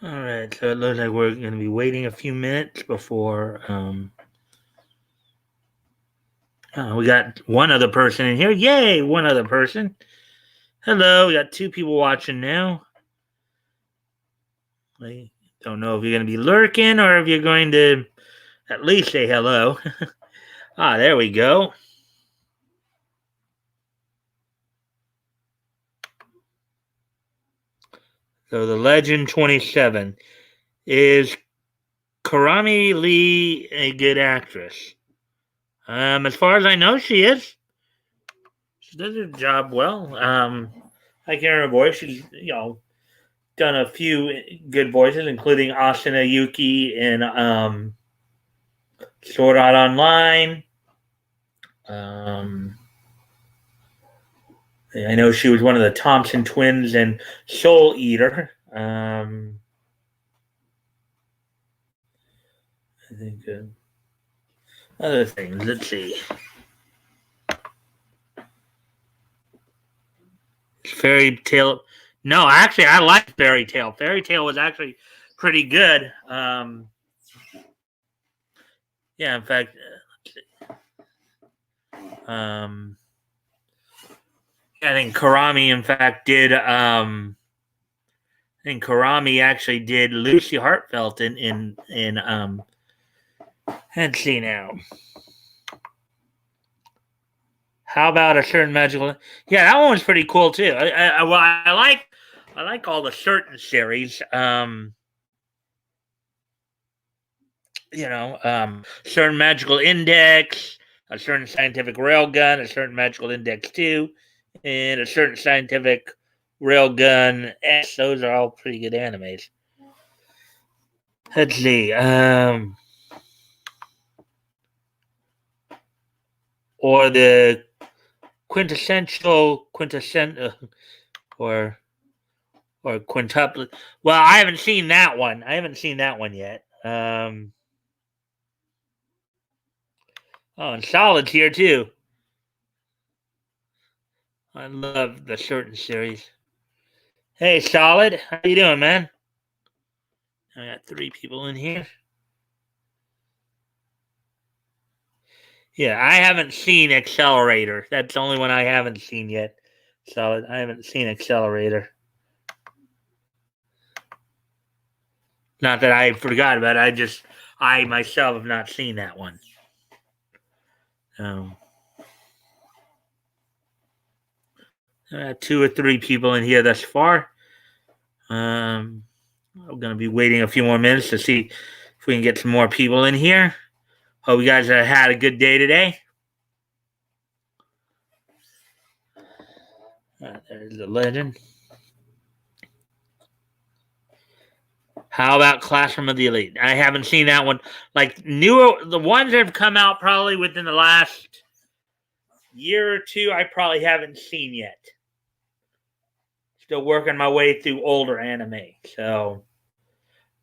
All right, so it looks like we're going to be waiting a few minutes before. We got one other person in here. Yay, one other person. Hello, we got two people watching now. I don't know if you're going to be lurking or if you're going to at least say hello. There we go. So the Legend 27 is Karami Lee a good actress? As far as I know, she is. She does her job well. I can't remember her voice. She's done a few good voices, including Asuna Yuki in Sword Art Online. Um, I know she was one of the Thompson twins in Soul Eater. I think other things. Let's see. Fairy Tale. No, actually, I like Fairy Tale. Fairy Tale was actually pretty good. Yeah, in fact, I think Karami, in fact, did. I think Karami actually did Lucy Hartfelt in. Let's see now. How about a certain magical? Yeah, that one was pretty cool too. I like all the certain series. Certain magical index, a certain scientific railgun, a certain magical index 2, and a certain scientific railgun S. Those are all pretty good animes. Let's see. Or the quintessential or quintuple. Well, I haven't seen that one. I haven't seen that one yet. And Solid's here too. I love the certain series. Hey, Solid, how you doing, man? I got 3 people in here. Yeah, I haven't seen Accelerator. That's the only one I haven't seen yet. So I haven't seen Accelerator. Not that I forgot about it. I myself have not seen that one. 2 or 3 people in here thus far. I'm going to be waiting a few more minutes to see if we can get some more people in here. Hope you guys have had a good day today. There's the legend. How about Classroom of the Elite? I haven't seen that one. Like the ones that have come out probably within the last year or two, I probably haven't seen yet. Still working my way through older anime. So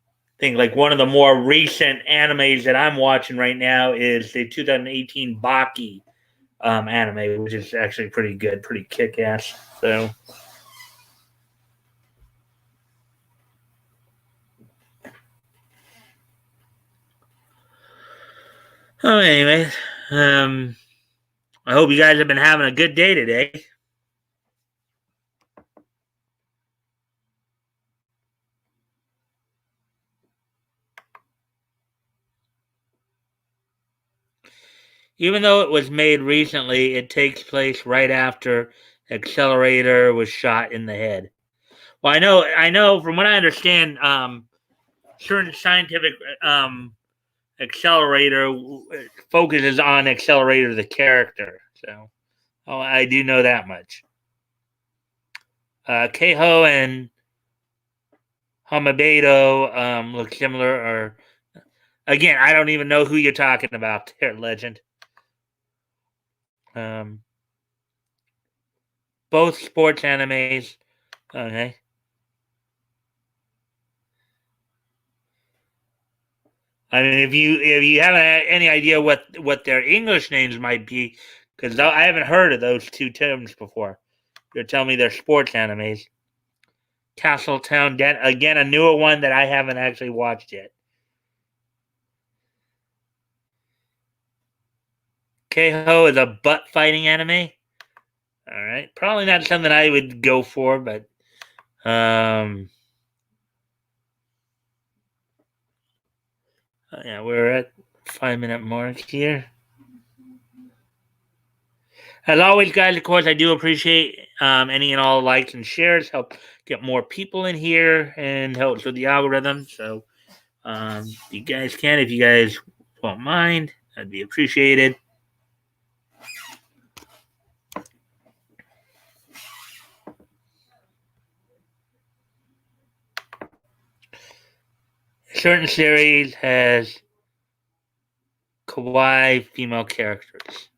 I think like one of the more recent animes that I'm watching right now is the 2018 Baki anime, which is actually pretty good, pretty kick-ass. So anyway, I hope you guys have been having a good day today. Even though it was made recently, it takes place right after Accelerator was shot in the head. Well, I know from what I understand, certain scientific Accelerator focuses on Accelerator the character. So, I do know that much. Keiho and Hamabedo look similar. Or again, I don't even know who you're talking about there, Legend. Both sports animes. Okay. I mean, if you have any idea what their English names might be, because I haven't heard of those two terms before. You're telling me they're sports animes. Castletown, again, a newer one that I haven't actually watched yet. Keiho is a butt fighting anime. All right, probably not something I would go for, but yeah, we're at 5-minute mark here. As always, guys, of course, I do appreciate any and all likes and shares. Help get more people in here and helps with the algorithm. So, if you guys can, if you guys won't mind, that'd be appreciated. A certain series has kawaii female characters.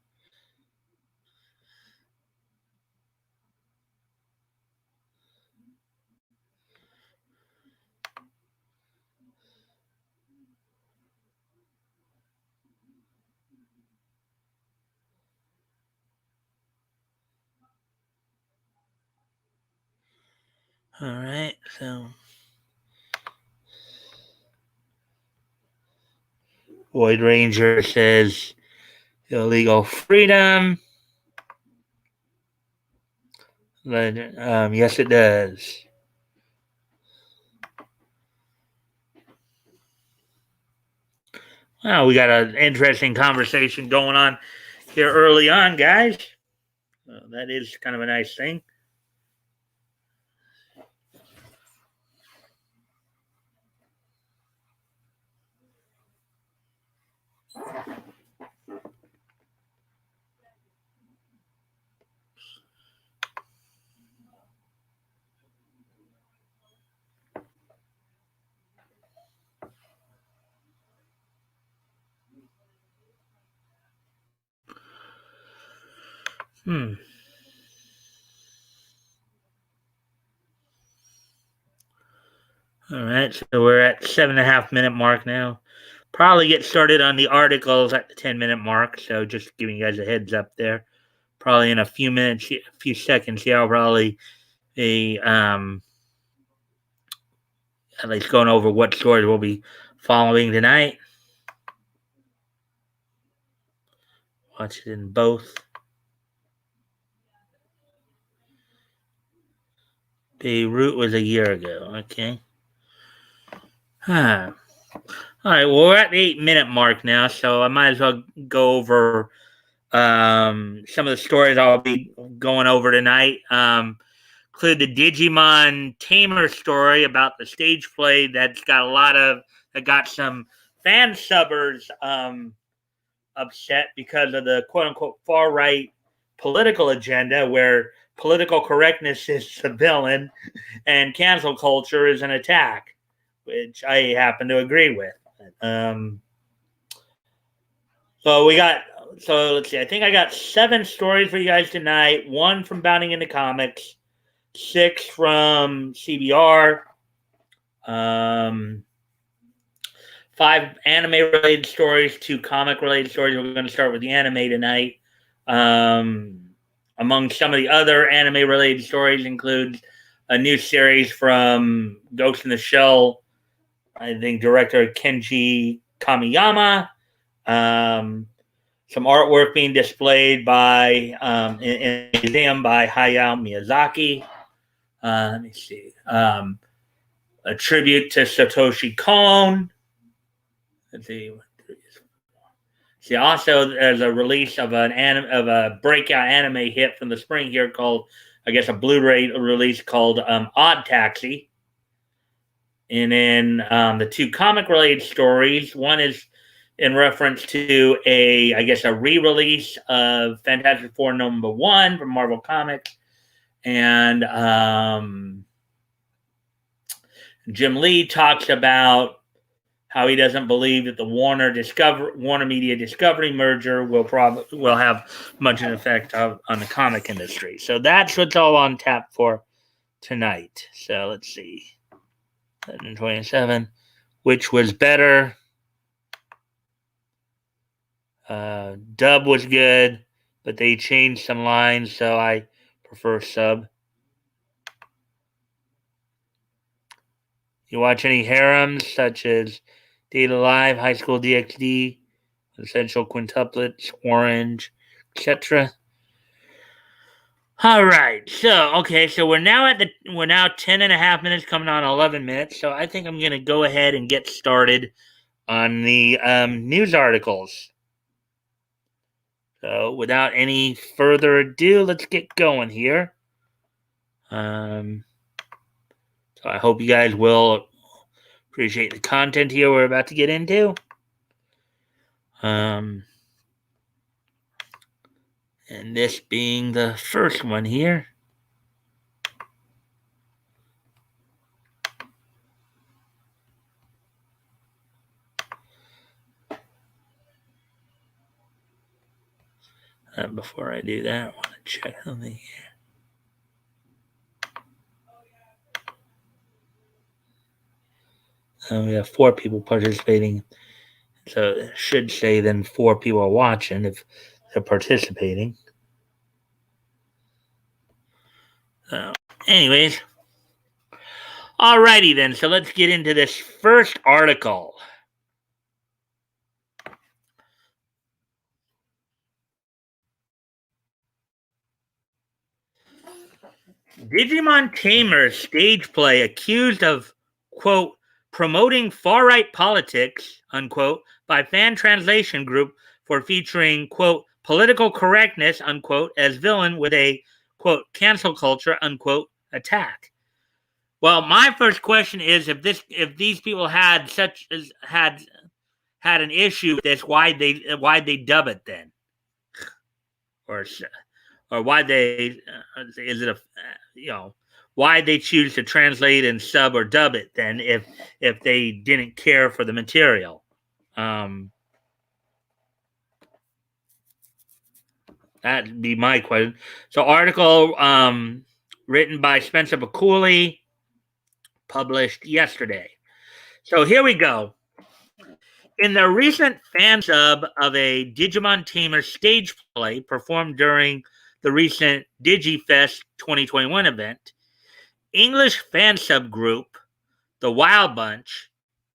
All right, so Void Ranger says illegal freedom. Yes, it does. Well, we got an interesting conversation going on here early on, guys. That is kind of a nice thing. All right, so we're at 7.5-minute mark now. Probably get started on the articles at the 10-minute mark. So just giving you guys a heads up there. Probably in a few minutes, a few seconds here, I'll probably be at least going over what stories we'll be following tonight. Watch it in both. Beirut was a year ago. Okay. Huh. All right. Well, we're at the 8-minute mark now, so I might as well go over some of the stories I'll be going over tonight. Include the Digimon Tamer story about the stage play that got some fan subbers upset because of the quote unquote far right political agenda where political correctness is the villain and cancel culture is an attack, which I happen to agree with. Um, so let's see. I think I got 7 stories for you guys tonight. 1 from Bounding into Comics, 6 from CBR, 5 anime related stories, 2 comic related stories. We're going to start with the anime tonight. Among some of the other anime related stories include a new series from Ghost in the Shell, I think director Kenji Kamiyama. Some artwork being displayed by in a museum by Hayao Miyazaki. Let me see. A tribute to Satoshi Kon. Let's see. See, also there's a release of a breakout anime hit from the spring here called, I guess, a Blu-ray release called Odd Taxi. And then the 2 comic-related stories. One is in reference to a re-release of Fantastic Four #1 from Marvel Comics, and Jim Lee talks about how he doesn't believe that the Warner Media Discovery merger will have much an effect on the comic industry. So that's what's all on tap for tonight. So let's see, 127, which was better? Dub was good, but they changed some lines, so I prefer sub. You watch any harems such as Date Alive, High School DxD, Essential Quintuplets, Orange, etc. All right. So we're now 10 and a half minutes coming on 11 minutes. So I think I'm going to go ahead and get started on the news articles. So without any further ado, let's get going here. So I hope you guys will appreciate the content here we're about to get into. And this being the first one here. Before I do that, I want to check something here. We have 4 people participating. So it should say then 4 people are watching if they're participating. Anyways. Alrighty then, so let's get into this first article. Digimon Tamer stage play accused of, quote, promoting far-right politics, unquote, by fan translation group for featuring, quote, political correctness, unquote, as villain with a, quote, cancel culture, unquote, attack. Well, my first question is if these people had an issue with this, why'd they dub it then? Or why they is it a why they choose to translate and sub or dub it then if they didn't care for the material. That'd be my question. So article written by Spencer Baculi, published yesterday. So here we go. In the recent fan sub of a Digimon Tamer stage play performed during the recent DigiFest 2021 event, English fan subgroup The Wild Bunch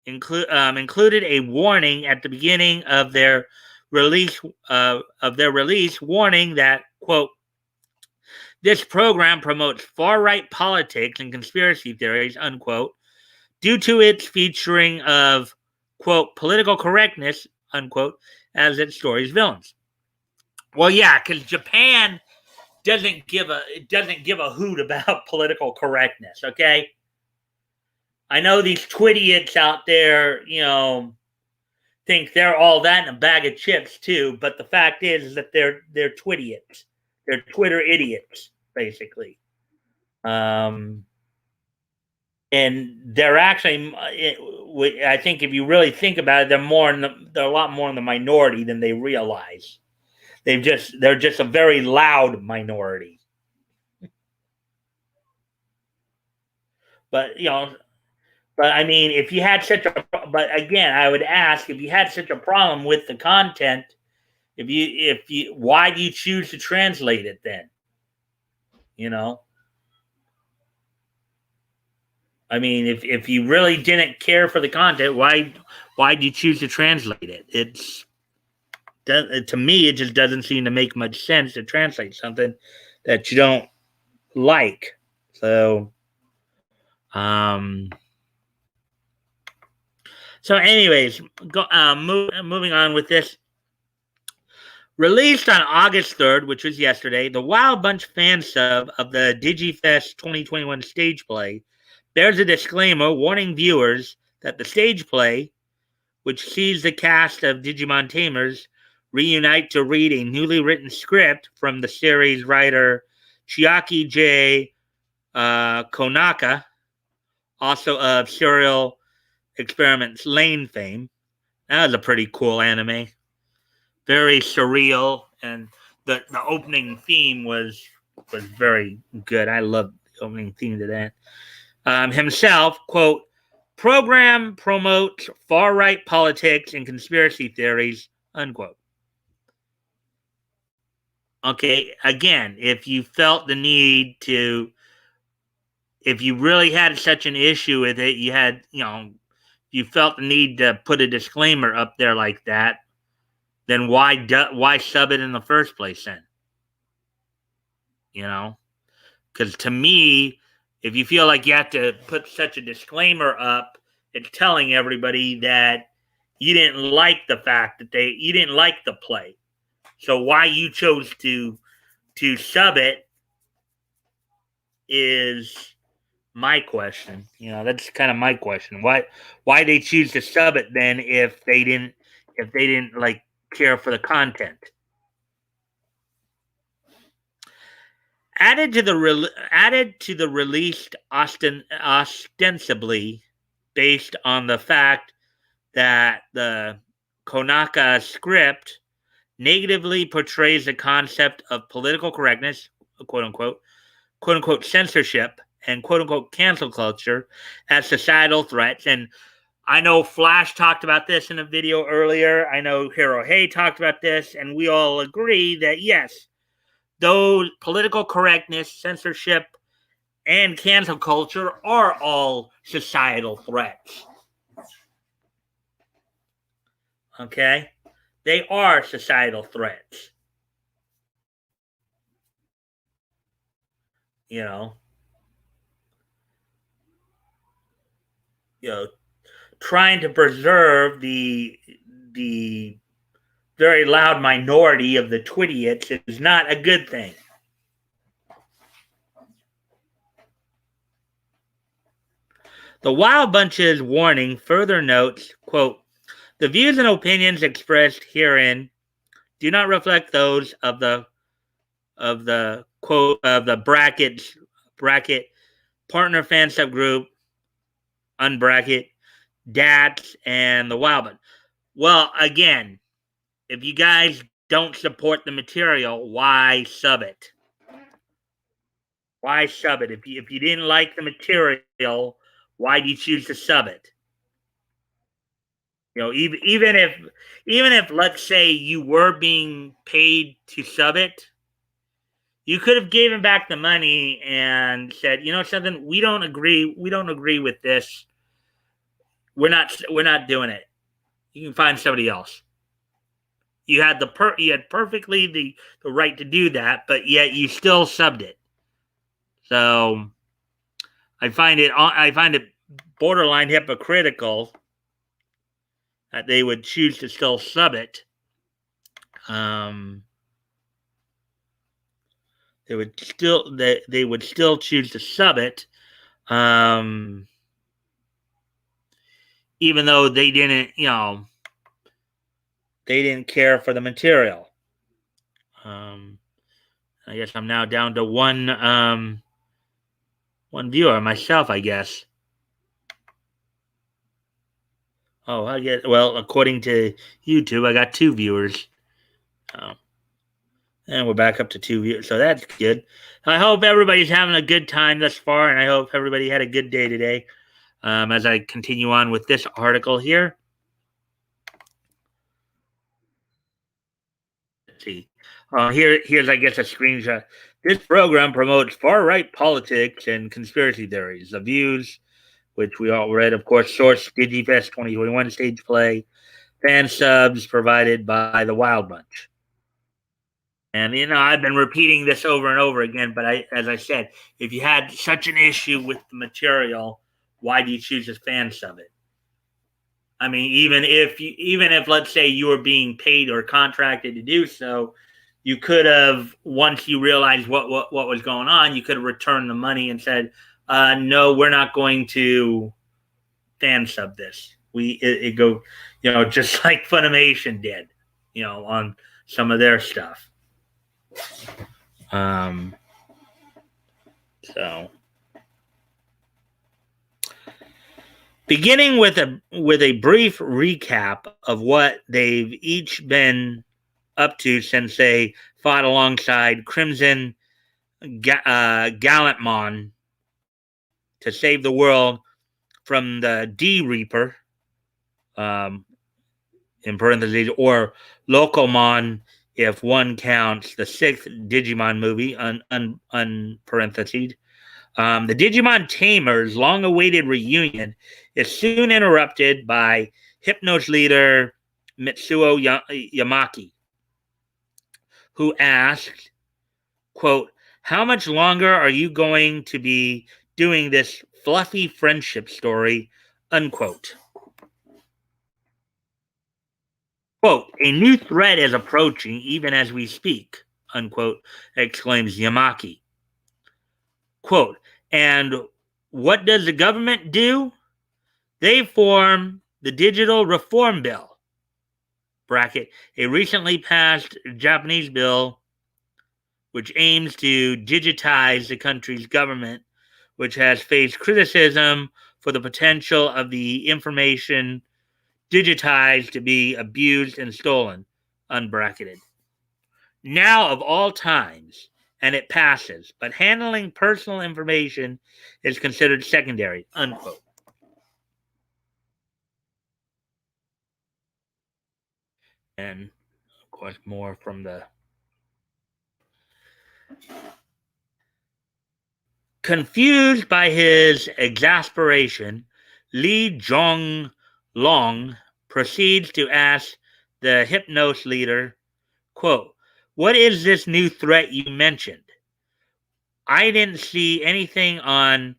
included a warning at the beginning of their release warning that, quote, this program promotes far-right politics and conspiracy theories, unquote, due to its featuring of, quote, political correctness, unquote, as its story's villains. Well, yeah, because Japan doesn't give a hoot about political correctness, okay? I know these twidiots out there, think they're all that in a bag of chips too, but the fact is that they're twidiots. They're Twitter idiots, basically. And they're actually, I think, if you really think about it, they're a lot more in the minority than they realize. They're just a very loud minority. But but I mean, if you had but again, I would ask if you had such a problem with the content, why do you choose to translate it then? I mean, if you really didn't care for the content, why do you choose to translate it? To me, it just doesn't seem to make much sense to translate something that you don't like. So, anyways, moving on with this. Released on August 3rd, which was yesterday, the Wild Bunch fan sub of the DigiFest 2021 stage play bears a disclaimer warning viewers that the stage play, which sees the cast of Digimon Tamers reunite to read a newly written script from the series writer Chiaki J. Konaka, also of Serial Experiments Lane fame. That was a pretty cool anime. Very surreal, and the opening theme was very good. I loved the opening theme to that. Himself, quote, program promotes far-right politics and conspiracy theories, unquote. Okay, again, if you felt the need to if you really had such an issue with it, you felt the need to put a disclaimer up there like that, then why sub it in the first place then? You know, because to me, if you feel like you have to put such a disclaimer up, it's telling everybody that you didn't like the fact that you didn't like the play. So why you chose to sub it is my question. That's kind of my question. Why they choose to sub it then if they didn't like care for the content? Added to the release ostensibly based on the fact that the Konaka script negatively portrays the concept of political correctness, quote unquote censorship, and quote unquote cancel culture as societal threats. And I know Flash talked about this in a video earlier. I know Hiro Hay talked about this, and we all agree that yes, those political correctness, censorship, and cancel culture are all societal threats. Okay? They are societal threats. You know, trying to preserve the very loud minority of the Twidiots is not a good thing. The Wild Bunch's warning further notes, quote, the views and opinions expressed herein do not reflect those of the quote of the bracket partner fan subgroup unbracket DATS and the Wild Bunch. Well, again, if you guys don't support the material, why sub it? Why sub it? If you didn't like the material, why do you choose to sub it? Even if let's say you were being paid to sub it, you could have given back the money and said, something, we don't agree with this. We're not doing it. You can find somebody else. You had perfectly the right to do that, but yet you still subbed it. So I find it borderline hypocritical that they would choose to still sub it. They would still choose to sub it, even though they didn't care for the material. I guess I'm now down to one viewer, myself, I guess. Oh, according to YouTube, I got 2 viewers. And we're back up to 2 viewers, so that's good. I hope everybody's having a good time thus far, and I hope everybody had a good day today. As I continue on with this article here. Let's see. Here's, I guess, a screenshot. This program promotes far-right politics and conspiracy theories. The views, which we all read, of course, source DigiFest 2021 stage play, fan subs provided by the Wild Bunch. And, I've been repeating this over and over again, but as I said, if you had such an issue with the material, why do you choose to fan sub it? I mean, even if let's say you were being paid or contracted to do so, you could have, once you realized what was going on, you could have returned the money and said, no, we're not going to fan sub this. It go, just like Funimation did, on some of their stuff. So beginning with a brief recap of what they've each been up to since they fought alongside Crimson Gallantmon to save the world from the D Reaper, in parentheses, or Locomon if one counts the 6th Digimon movie, parentheses. The Digimon Tamers' long awaited reunion is soon interrupted by Hypnos leader Mitsuo Yamaki, who asks, quote, how much longer are you going to be doing this fluffy friendship story, unquote. Quote, a new threat is approaching even as we speak, unquote, exclaims Yamaki. Quote, and what does the government do? They form the Digital Reform Bill, bracket, a recently passed Japanese bill which aims to digitize the country's government, which has faced criticism for the potential of the information digitized to be abused and stolen, unbracketed. Now of all times, and it passes, but handling personal information is considered secondary, unquote. And of course, more from the confused by his exasperation, Li Zhonglong proceeds to ask the Hypnos leader, quote, what is this new threat you mentioned? I didn't see anything on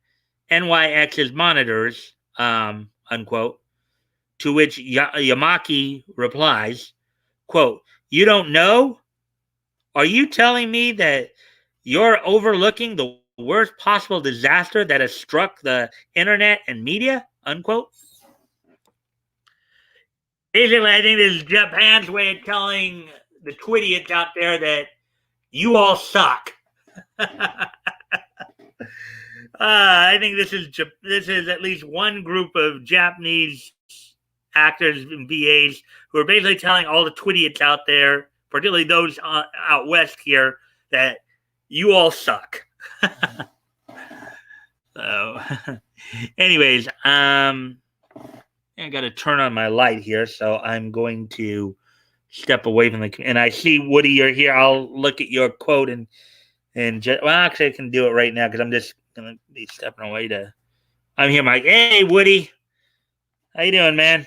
NYX's monitors, unquote. To which Yamaki replies, quote, you don't know? Are you telling me that you're overlooking the worst possible disaster that has struck the internet and media? Unquote. Basically, I think this is Japan's way of telling the twidiots out there that you all suck. I think this is at least one group of Japanese actors and VAs who are basically telling all the twidiots out there, particularly those out west here, that you all suck. So, anyways, I got to turn on my light here, so I'm going to step away from the. And I see Woody, you're here. I'll look at your quote well, actually, I can do it right now because I'm just gonna be stepping away to. I'm here, Mike. Hey, Woody, how you doing, man?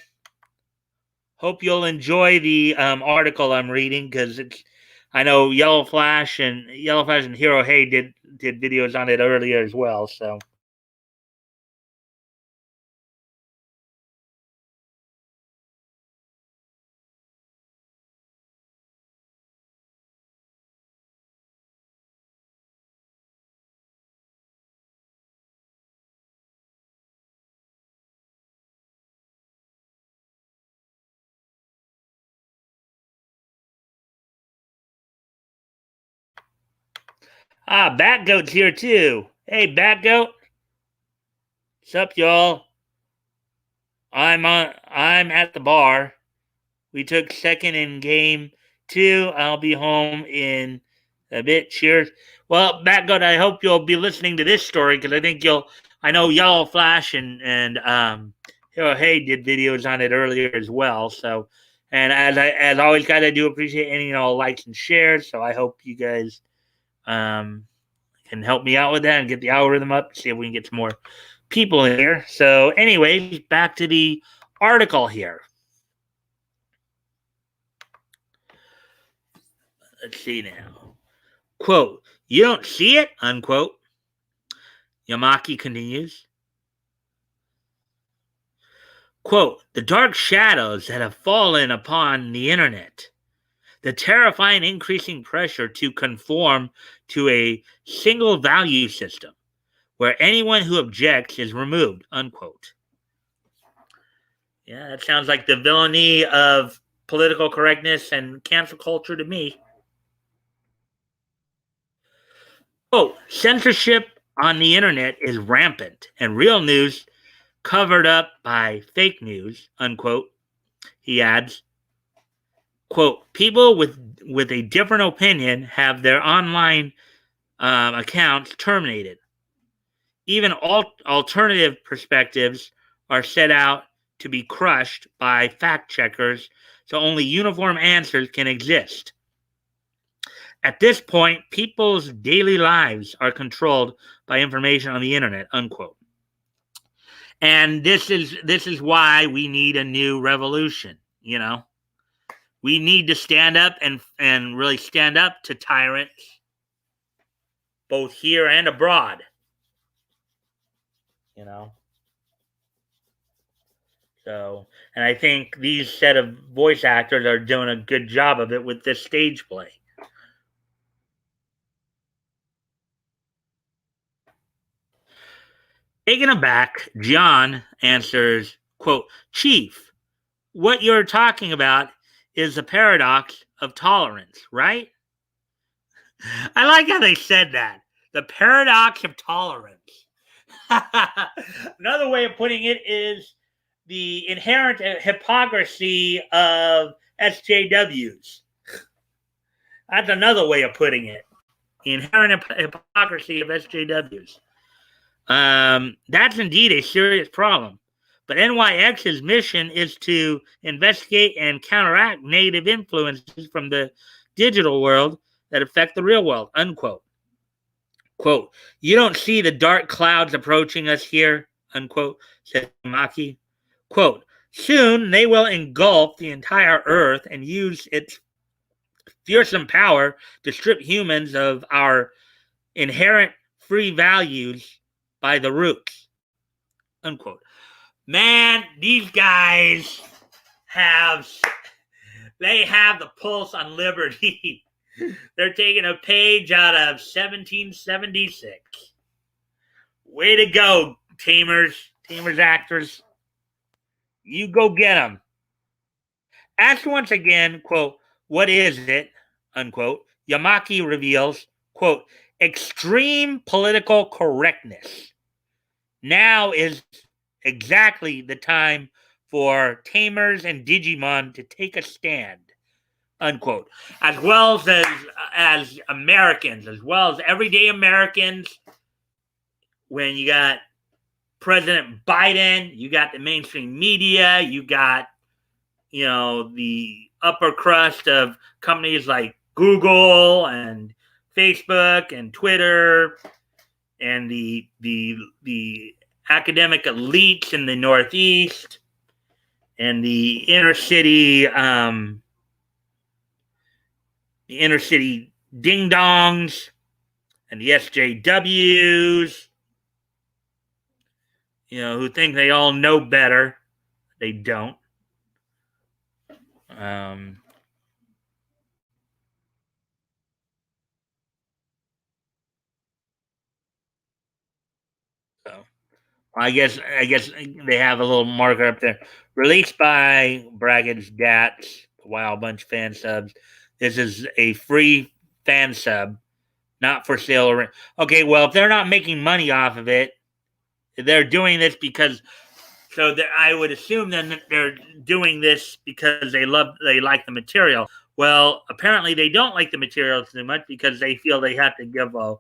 Hope you'll enjoy the article I'm reading because it's. I know Yellow Flash and Hero Hey did videos on it earlier as well. So. Bat Goat's here too. Hey, Bat Goat. What's up, y'all? I'm at the bar. We took second in game 2. I'll be home in a bit. Cheers. Well, Bat Goat, I hope you'll be listening to this story because I think you'll. I know Yellow Flash and Hero Hey did videos on it earlier as well. So, and as always, guys, I do appreciate any likes and shares. So I hope you guys can help me out with that and get the algorithm up. See if we can get some more people in here. So, anyways, back to the article here. Let's see now. Quote, you don't see it? Unquote. Yamaki continues. Quote, the dark shadows that have fallen upon the internet, the terrifying increasing pressure to conform to a single value system where anyone who objects is removed, unquote. Yeah, that sounds like the villainy of political correctness and cancel culture to me. Oh, censorship on the internet is rampant and real news covered up by fake news, unquote. He adds, quote, people with a different opinion have their online accounts terminated. Even alternative perspectives are set out to be crushed by fact checkers, so only uniform answers can exist. At this point, people's daily lives are controlled by information on the internet, unquote. And this is why we need a new revolution, you know. We need to stand up and really stand up to tyrants both here and abroad, you know. So, and I think these set of voice actors are doing a good job of it with this stage play. Taken aback, John answers, quote, Chief, what you're talking about is the paradox of tolerance, right? I like how they said that. The paradox of tolerance. Another way of putting it is the inherent hypocrisy of SJWs. That's another way of putting it. The inherent hypocrisy of SJWs. That's indeed a serious problem. But NYX's mission is to investigate and counteract negative influences from the digital world that affect the real world, unquote. Quote, you don't see the dark clouds approaching us here, unquote, said Maki. Quote, soon they will engulf the entire earth and use its fearsome power to strip humans of our inherent free values by the roots, unquote. Man, these guys they have the pulse on liberty. They're taking a page out of 1776. Way to go, Tamers actors. You go get them. Asked once again, quote, what is it, unquote, Yamaki reveals, quote, extreme political correctness. Now is exactly the time for Tamers and Digimon to take a stand, unquote. As well as Americans, as well as everyday Americans, when you got President Biden, you got the mainstream media, you got, you know, the upper crust of companies like Google and Facebook and Twitter and the academic elites in the Northeast and the inner city ding dongs and the SJWs, you know, who think they all know better. They don't. So I guess they have a little marker up there. Released by Braggin's Dats, Wild Bunch fan subs. This is a free fan sub, not for sale. Okay, well, if they're not making money off of it, they're doing this because. So I would assume then that they're doing this because they like the material. Well, apparently they don't like the material too much because they feel they have to give a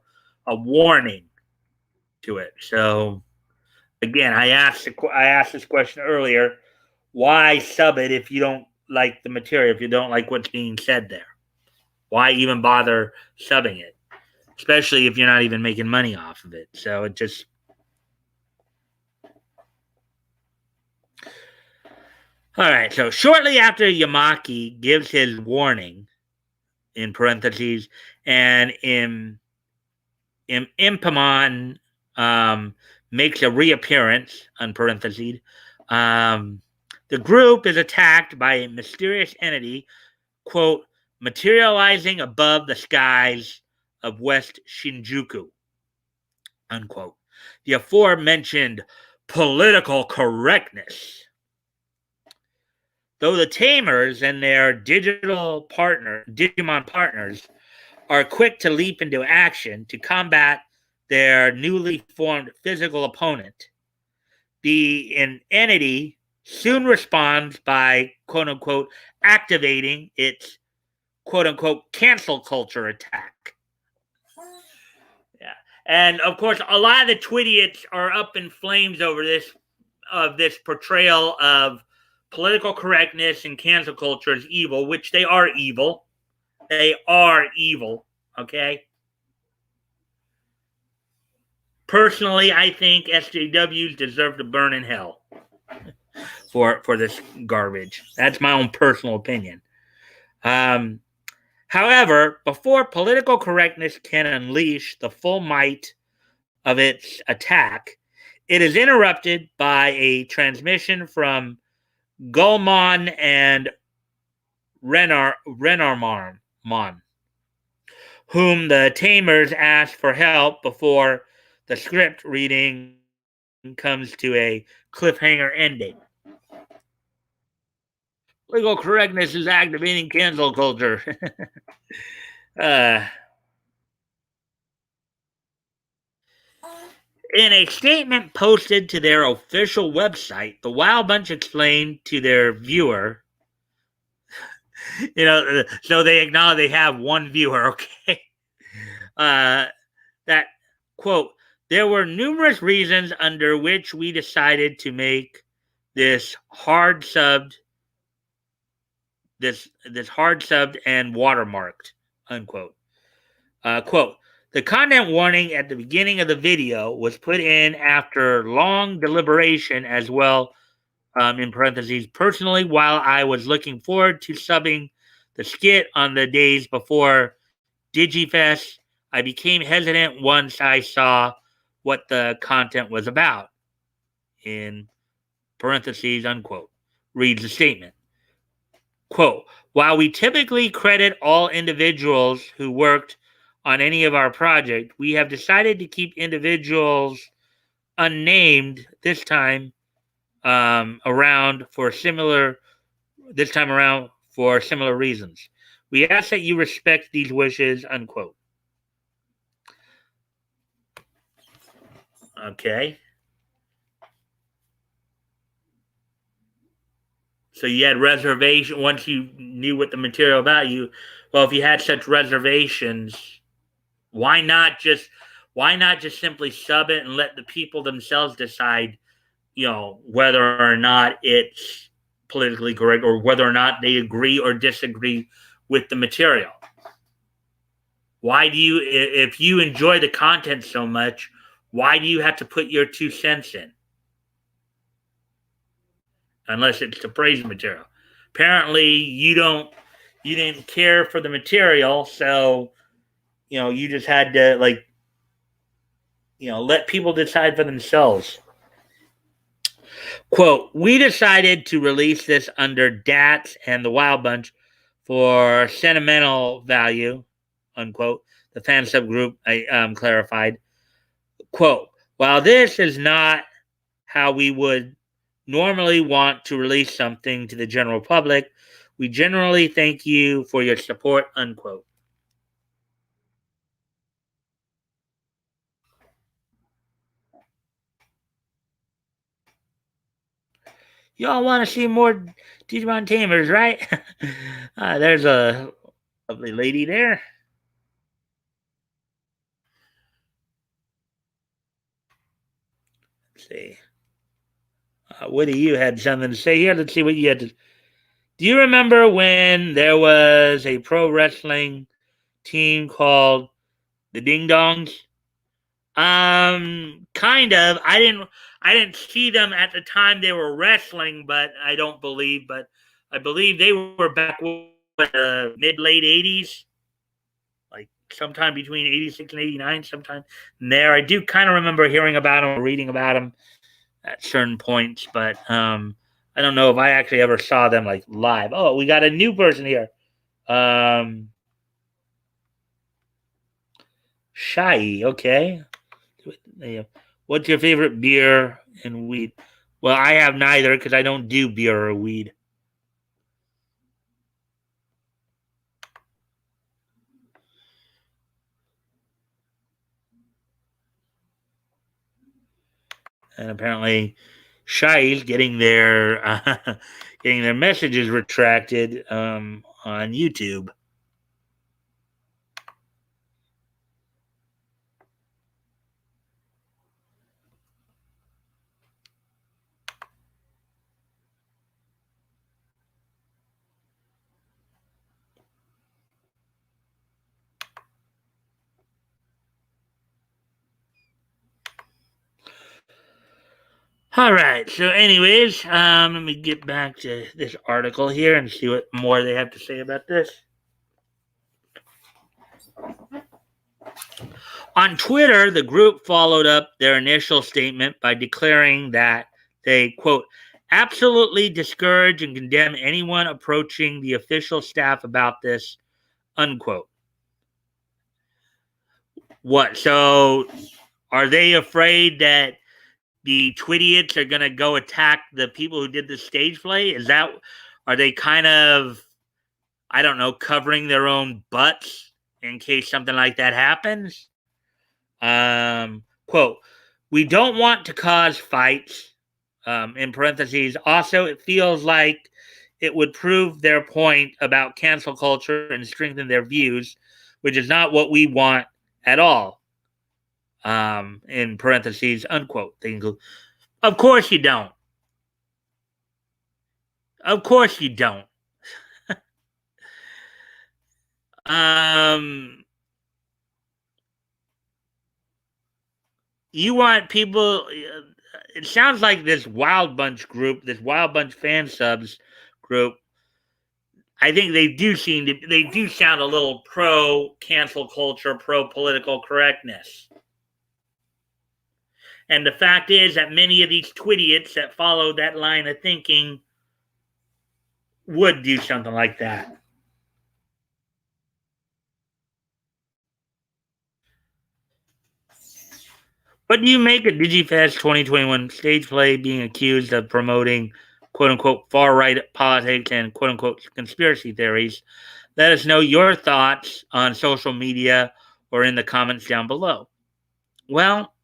warning to it. So again, I asked this question earlier. Why sub it if you don't like the material, if you don't like what's being said there? Why even bother subbing it? Especially if you're not even making money off of it. So it just... All right, so shortly after Yamaki gives his warning, in parentheses, and Impamon makes a reappearance, on parentheses, the group is attacked by a mysterious entity, quote, materializing above the skies of West Shinjuku, unquote. The aforementioned political correctness. Though the Tamers and their Digimon partners are quick to leap into action to combat their newly formed physical opponent, the entity soon responds by, quote-unquote, activating its, quote-unquote, cancel culture attack. Yeah. And, of course, a lot of the Twidiots are up in flames over this portrayal of political correctness and cancel culture as evil, which they are evil. They are evil. Okay. Personally, I think SJWs deserve to burn in hell for this garbage. That's my own personal opinion. Um, However, before political correctness can unleash the full might of its attack, it is interrupted by a transmission from Gulmon and Renarmon, whom the Tamers ask for help before the script reading comes to a cliffhanger ending. Legal correctness is activating cancel culture. uh, In a statement posted to their official website, the Wild Bunch explained to their viewer, so they acknowledge they have one viewer, okay? Uh, that, quote, there were numerous reasons under which we decided to make this hard subbed, this hard subbed and watermarked, unquote. Quote, the content warning at the beginning of the video was put in after long deliberation as well, in parentheses, personally, while I was looking forward to subbing the skit on the days before DigiFest, I became hesitant once I saw what the content was about, in parentheses, unquote, reads the statement. Quote, while we typically credit all individuals who worked on any of our project, we have decided to keep individuals unnamed around for similar this time around for similar reasons. We ask that you respect these wishes, unquote. Okay. So you had reservation once you knew what the material about you. Well, if you had such reservations, why not just simply sub it and let the people themselves decide, whether or not it's politically correct or whether or not they agree or disagree with the material. Why do you, if you enjoy the content so much, why do you have to put your 2 cents in? Unless it's to praise the material. Apparently, you didn't care for the material, so you just had to let people decide for themselves. Quote: we decided to release this under DATS and the Wild Bunch for sentimental value, unquote. The fan subgroup clarified. Quote: while this is not how we would normally want to release something to the general public, we generally thank you for your support, unquote. Y'all want to see more Digimon Tamers, right? There's a lovely lady there. Let's see. Woody, you had something to say here. Let's see what you had to. Do you remember when there was a pro wrestling team called the Ding Dongs? Kind of. I didn't see them at the time they were wrestling, but I believe they were back in the mid late '80s, like sometime between '86 and '89, sometime there. I do kind of remember hearing about them, reading about them at certain points, but I don't know if I actually ever saw them like live. Oh, we got a new person here. Um, Shy, okay. What's your favorite beer and weed? Well, I have neither because I don't do beer or weed. And apparently, Shy's getting their messages retracted on YouTube. All right. So, anyways, let me get back to this article here and see what more they have to say about this. On Twitter, the group followed up their initial statement by declaring that they, quote, absolutely discourage and condemn anyone approaching the official staff about this, unquote. What? So, are they afraid that the Twidiots are going to go attack the people who did the stage play? Are they kind of, I don't know, covering their own butts in case something like that happens? Quote, we don't want to cause fights. In parentheses, also, it feels like it would prove their point about cancel culture and strengthen their views, which is not what we want at all. In parentheses, unquote. They include, of course you don't. Of course you don't. Um, you want people. It sounds like this Wild Bunch group, this Wild Bunch fan subs group. I think they do sound a little pro cancel culture, pro political correctness. And the fact is that many of these twidiots that follow that line of thinking would do something like that. What do you make of DigiFest 2021 stage play being accused of promoting quote unquote far right politics and quote unquote conspiracy theories? Let us know your thoughts on social media or in the comments down below. Well,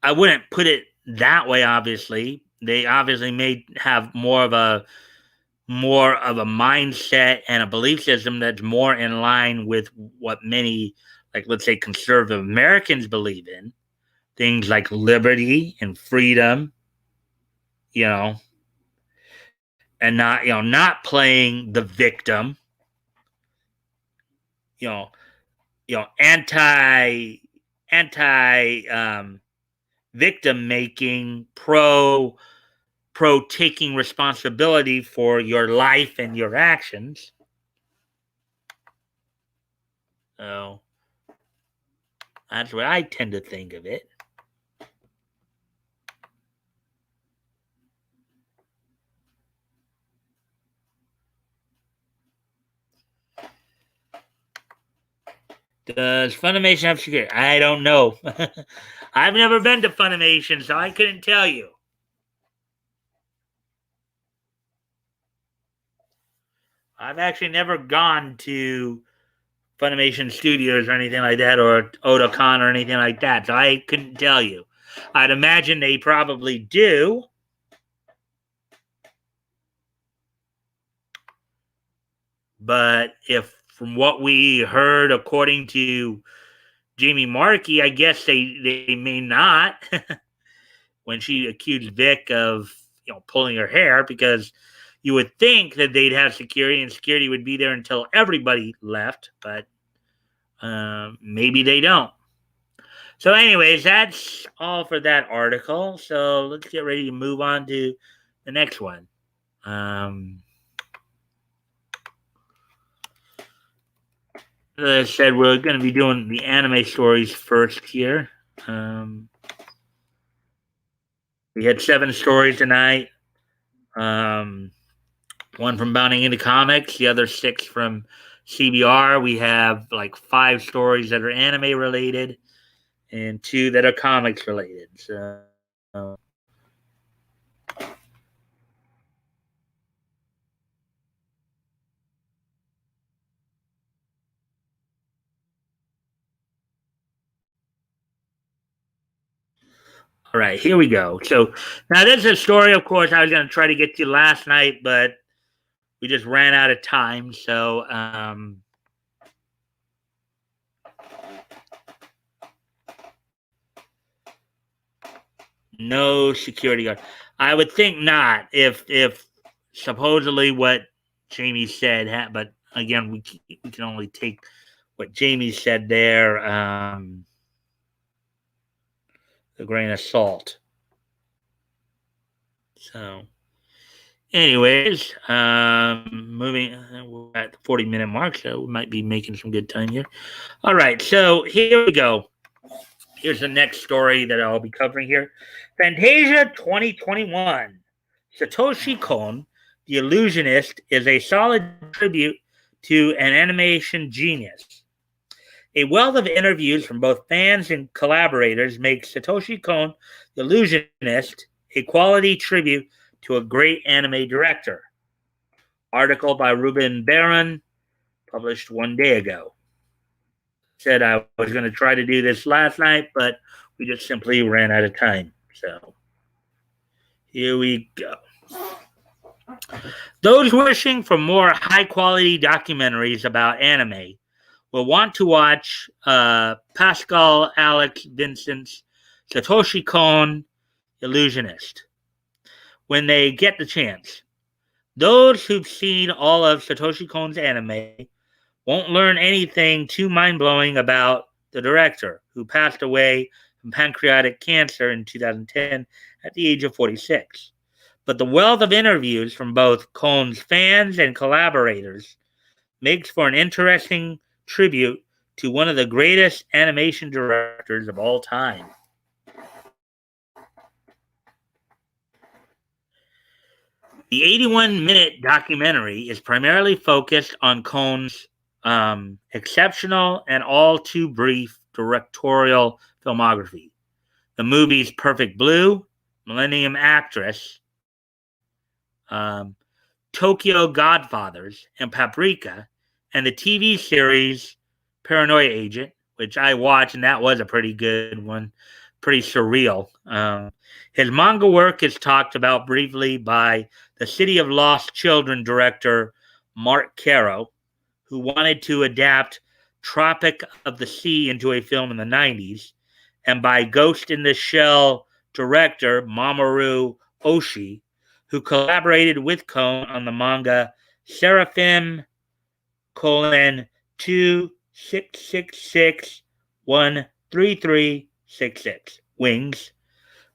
I wouldn't put it that way, obviously. They obviously may have more of a mindset and a belief system that's more in line with what many, like, let's say, conservative Americans believe in. Things like liberty and freedom, you know, and not playing the victim, you know, anti victim making, pro taking responsibility for your life and your actions. So that's what I tend to think of it. Does Funimation have security? I don't know. I've never been to Funimation, so I couldn't tell you. I've actually never gone to Funimation Studios or anything like that, or Otakon or anything like that, so I couldn't tell you. I'd imagine they probably do. But if from what we heard, according to Jamie Markey, I guess they may not. When she accused Vic of pulling her hair, because you would think that they'd have security and security would be there until everybody left, but maybe they don't. So, anyways, that's all for that article. So let's get ready to move on to the next one. As I said, we're going to be doing the anime stories first here. We had 7 stories tonight. One from Bounding into Comics, the other 6 from CBR. We have like 5 stories that are anime related and 2 that are comics related. So. All right, here we go. So now this is a story, of course, I was going to try to get to last night, but we just ran out of time. So no security guard. I would think not. If supposedly what Jamie said, but again, we can only take what Jamie said there. a grain of salt. So, anyways, moving, we're at the 40-minute mark, so we might be making some good time here. All right, so here we go. Here's the next story that I'll be covering here. Fantasia 2021. Satoshi Kon, the illusionist, is a solid tribute to an animation genius. A wealth of interviews from both fans and collaborators makes Satoshi Kon, the illusionist, a quality tribute to a great anime director. Article by Ruben Barron, published 1 day ago. Said I was going to try to do this last night, but we just simply ran out of time. So here we go. Those wishing for more high quality documentaries about anime will want to watch Pascal Alex Vincent's Satoshi Kon Illusionist when they get the chance. Those who've seen all of Satoshi Kon's anime won't learn anything too mind-blowing about the director, who passed away from pancreatic cancer in 2010 at the age of 46. But the wealth of interviews from both Kon's fans and collaborators makes for an interesting tribute to one of the greatest animation directors of all time. The 81-minute documentary is primarily focused on Kon's exceptional and all too brief directorial filmography. The movies Perfect Blue, Millennium Actress, Tokyo Godfathers, and Paprika, and the TV series Paranoia Agent, which I watched, and that was a pretty good one, pretty surreal. His manga work is talked about briefly by the City of Lost Children director Mark Caro, who wanted to adapt Tropic of the Sea into a film in the 90s, and by Ghost in the Shell director Mamoru Oshii, who collaborated with Kon on the manga Seraphim: 2666-13366 Wings,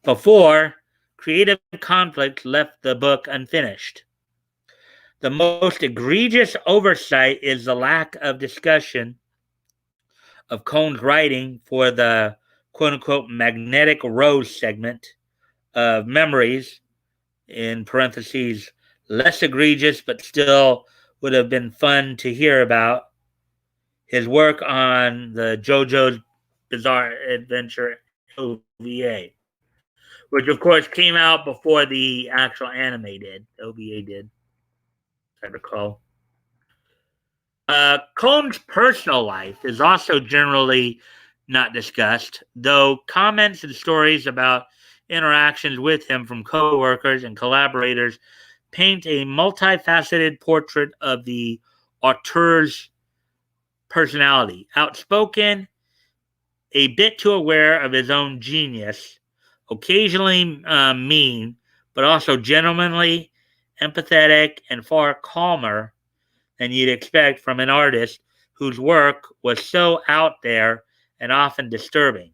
before creative conflict left the book unfinished. The most egregious oversight is the lack of discussion of Kon's writing for the quote-unquote magnetic rose segment of Memories, in parentheses, less egregious but still would have been fun to hear about. His work on the JoJo's Bizarre Adventure OVA, which of course came out before the actual anime did. OVA did, I recall. Kon's personal life is also generally not discussed, though comments and stories about interactions with him from co-workers and collaborators paint a multifaceted portrait of the auteur's personality. Outspoken, a bit too aware of his own genius, occasionally mean, but also gentlemanly, empathetic, and far calmer than you'd expect from an artist whose work was so out there and often disturbing.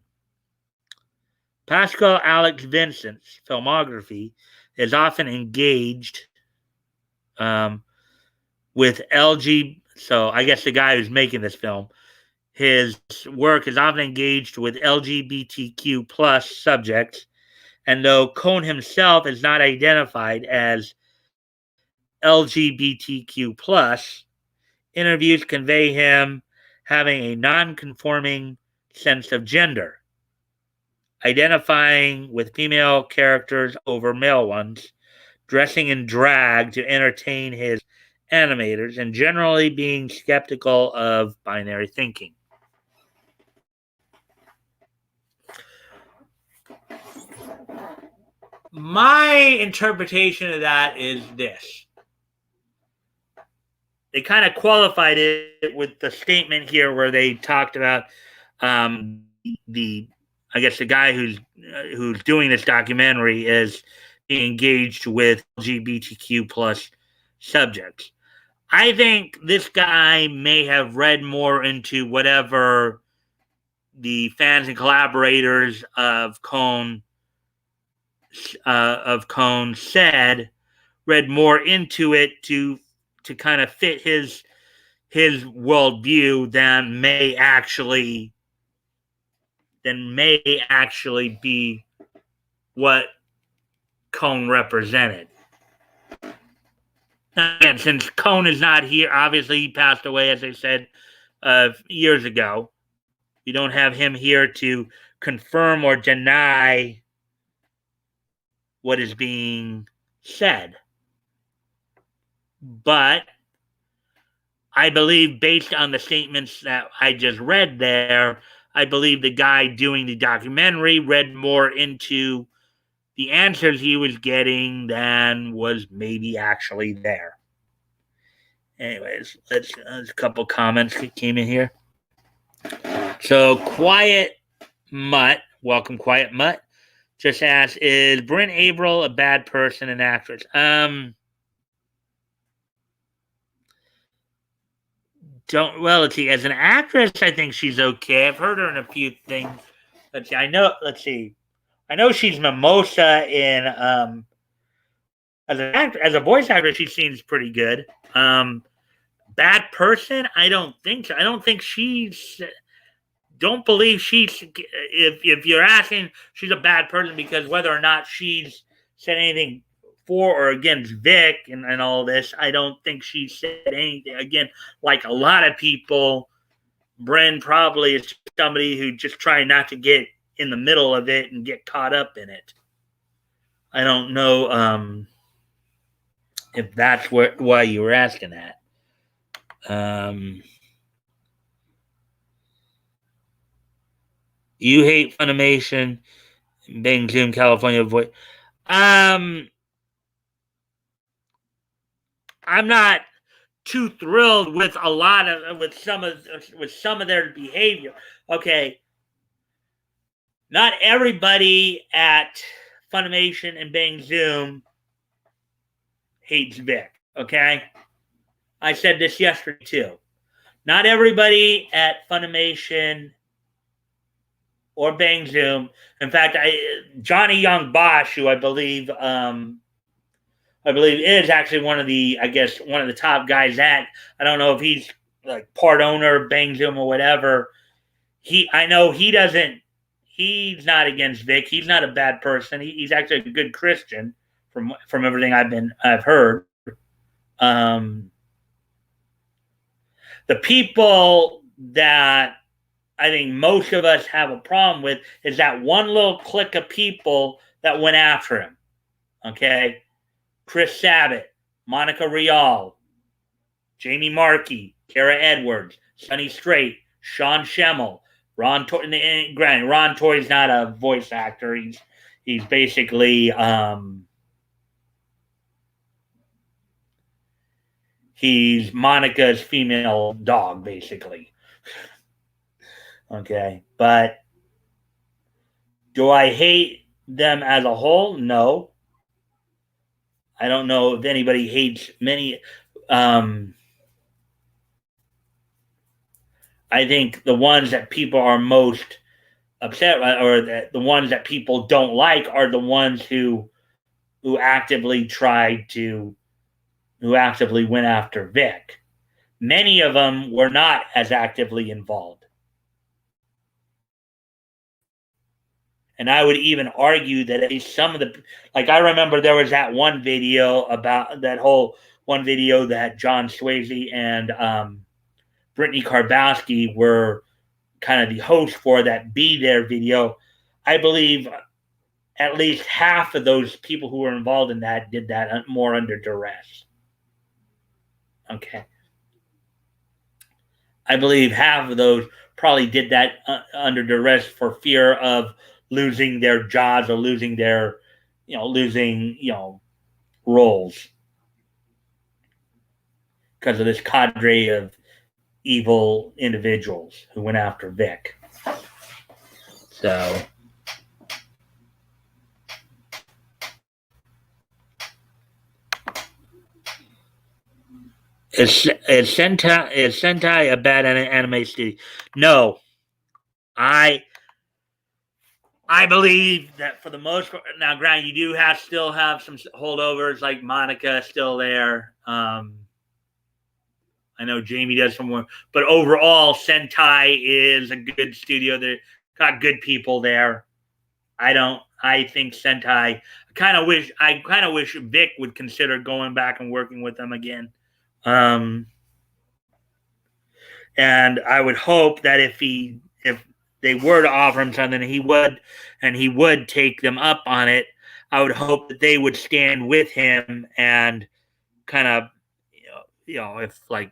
Pascal Alex Vincent's filmography is often engaged with so I guess the guy who's making this film, his work is often engaged with LGBTQ plus subjects, and though Kon himself is not identified as LGBTQ plus, interviews convey him having a non-conforming sense of gender, identifying with female characters over male ones, dressing in drag to entertain his animators, and generally being skeptical of binary thinking. My interpretation of that is this. They kind of qualified it with the statement here where they talked about the guy who's doing this documentary is being engaged with LGBTQ plus subjects. I think this guy may have read more into whatever the fans and collaborators of Cone said, read more into it to kind of fit his worldview than may actually be what Cone represented. Again, since Cone is not here, obviously he passed away, as I said, years ago. We don't have him here to confirm or deny what is being said. But I believe, based on the statements that I just read there, I believe the guy doing the documentary read more into the answers he was getting than was maybe actually there. Anyways, let's a couple comments that came in here. So, Quiet Mutt, welcome, Quiet Mutt, just asked, is Bryn April a bad person and actress? Let's see. As an actress, I think she's okay. I've heard her in a few things. Let's see. I know she's Mimosa in as a voice actor, she seems pretty good. Bad person? I don't think so. I don't think don't believe she's, if you're asking, she's a bad person because whether or not she's said anything for or against Vic and all this, I don't think she said anything. Again, like a lot of people, Bren probably is somebody who just trying not to get in the middle of it and get caught up in it. I don't know if that's why you were asking that. You hate Funimation, Bang Zoom, California voice. I'm not too thrilled with some of their behavior. Okay, not everybody at Funimation and Bang Zoom hates Vic. Okay, I said this yesterday too. Not everybody at Funimation or Bang Zoom. In fact, Johnny Young Bosch, who I believe is actually one of the top guys at. I don't know if he's like part owner of Bang Zoom or whatever. I know he doesn't. He's not against Vic. He's not a bad person. He's actually a good Christian from everything I've heard. The people that I think most of us have a problem with is that one little clique of people that went after him. Okay. Chris Sabat, Monica Rial, Jamie Markey, Kara Edwards, Sonny Strait, Sean Schemmel, Ron Toy. Granted, Ron Toy's not a voice actor. He's basically he's Monica's female dog, basically. Okay, but do I hate them as a whole? No. I don't know if anybody hates many. I think the ones that people are most upset or the ones that people don't like are the ones who actively went after Vic. Many of them were not as actively involved. And I would even argue that at least some of I remember there was that one video that John Swayze and Brittany Karbowski were kind of the host for, that Be There video. I believe at least half of those people who were involved in that did that more under duress. Okay. I believe half of those probably did that under duress for fear of losing their jobs or losing roles because of this cadre of evil individuals who went after Vic. So is Sentai a bad anime studio? No. I believe that for the most part, now, granted, you do still have some holdovers like Monica still there. I know Jamie does some more, but overall, Sentai is a good studio. They got good people there. I think Sentai. I kind of wish Vic would consider going back and working with them again. Um, and I would hope that if they were to offer him something, he would take them up on it. I would hope that they would stand with him and kind of, if like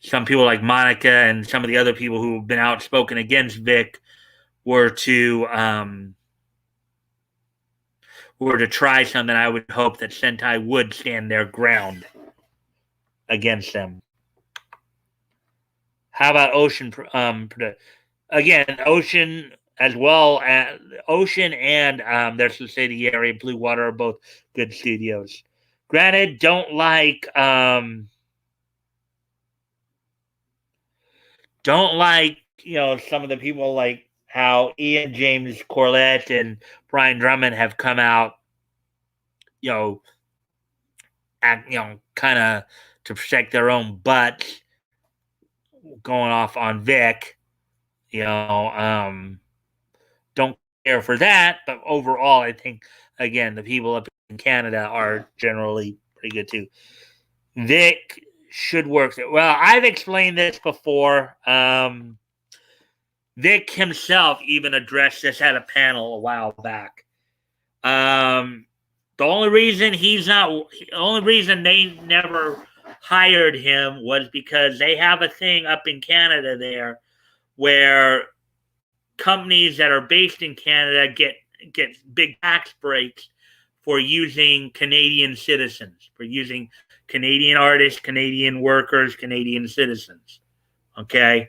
some people like Monica and some of the other people who have been outspoken against Vic were to try something, I would hope that Sentai would stand their ground against them. How about Ocean? Again, Ocean as well as Ocean and their subsidiary Blue Water are both good studios. Granted, don't like some of the people like how Ian James Corlett and Brian Drummond have come out, kind of to protect their own butts, going off on Vic. Don't care for that, but overall, I think again the people up in Canada are generally pretty good too. Vic should work. Well, I've explained this before. Vic himself even addressed this at a panel a while back. The only reason they never hired him was because they have a thing up in Canada there where companies that are based in Canada get big tax breaks for using Canadian citizens, for using Canadian artists, Canadian workers, Canadian citizens. Okay?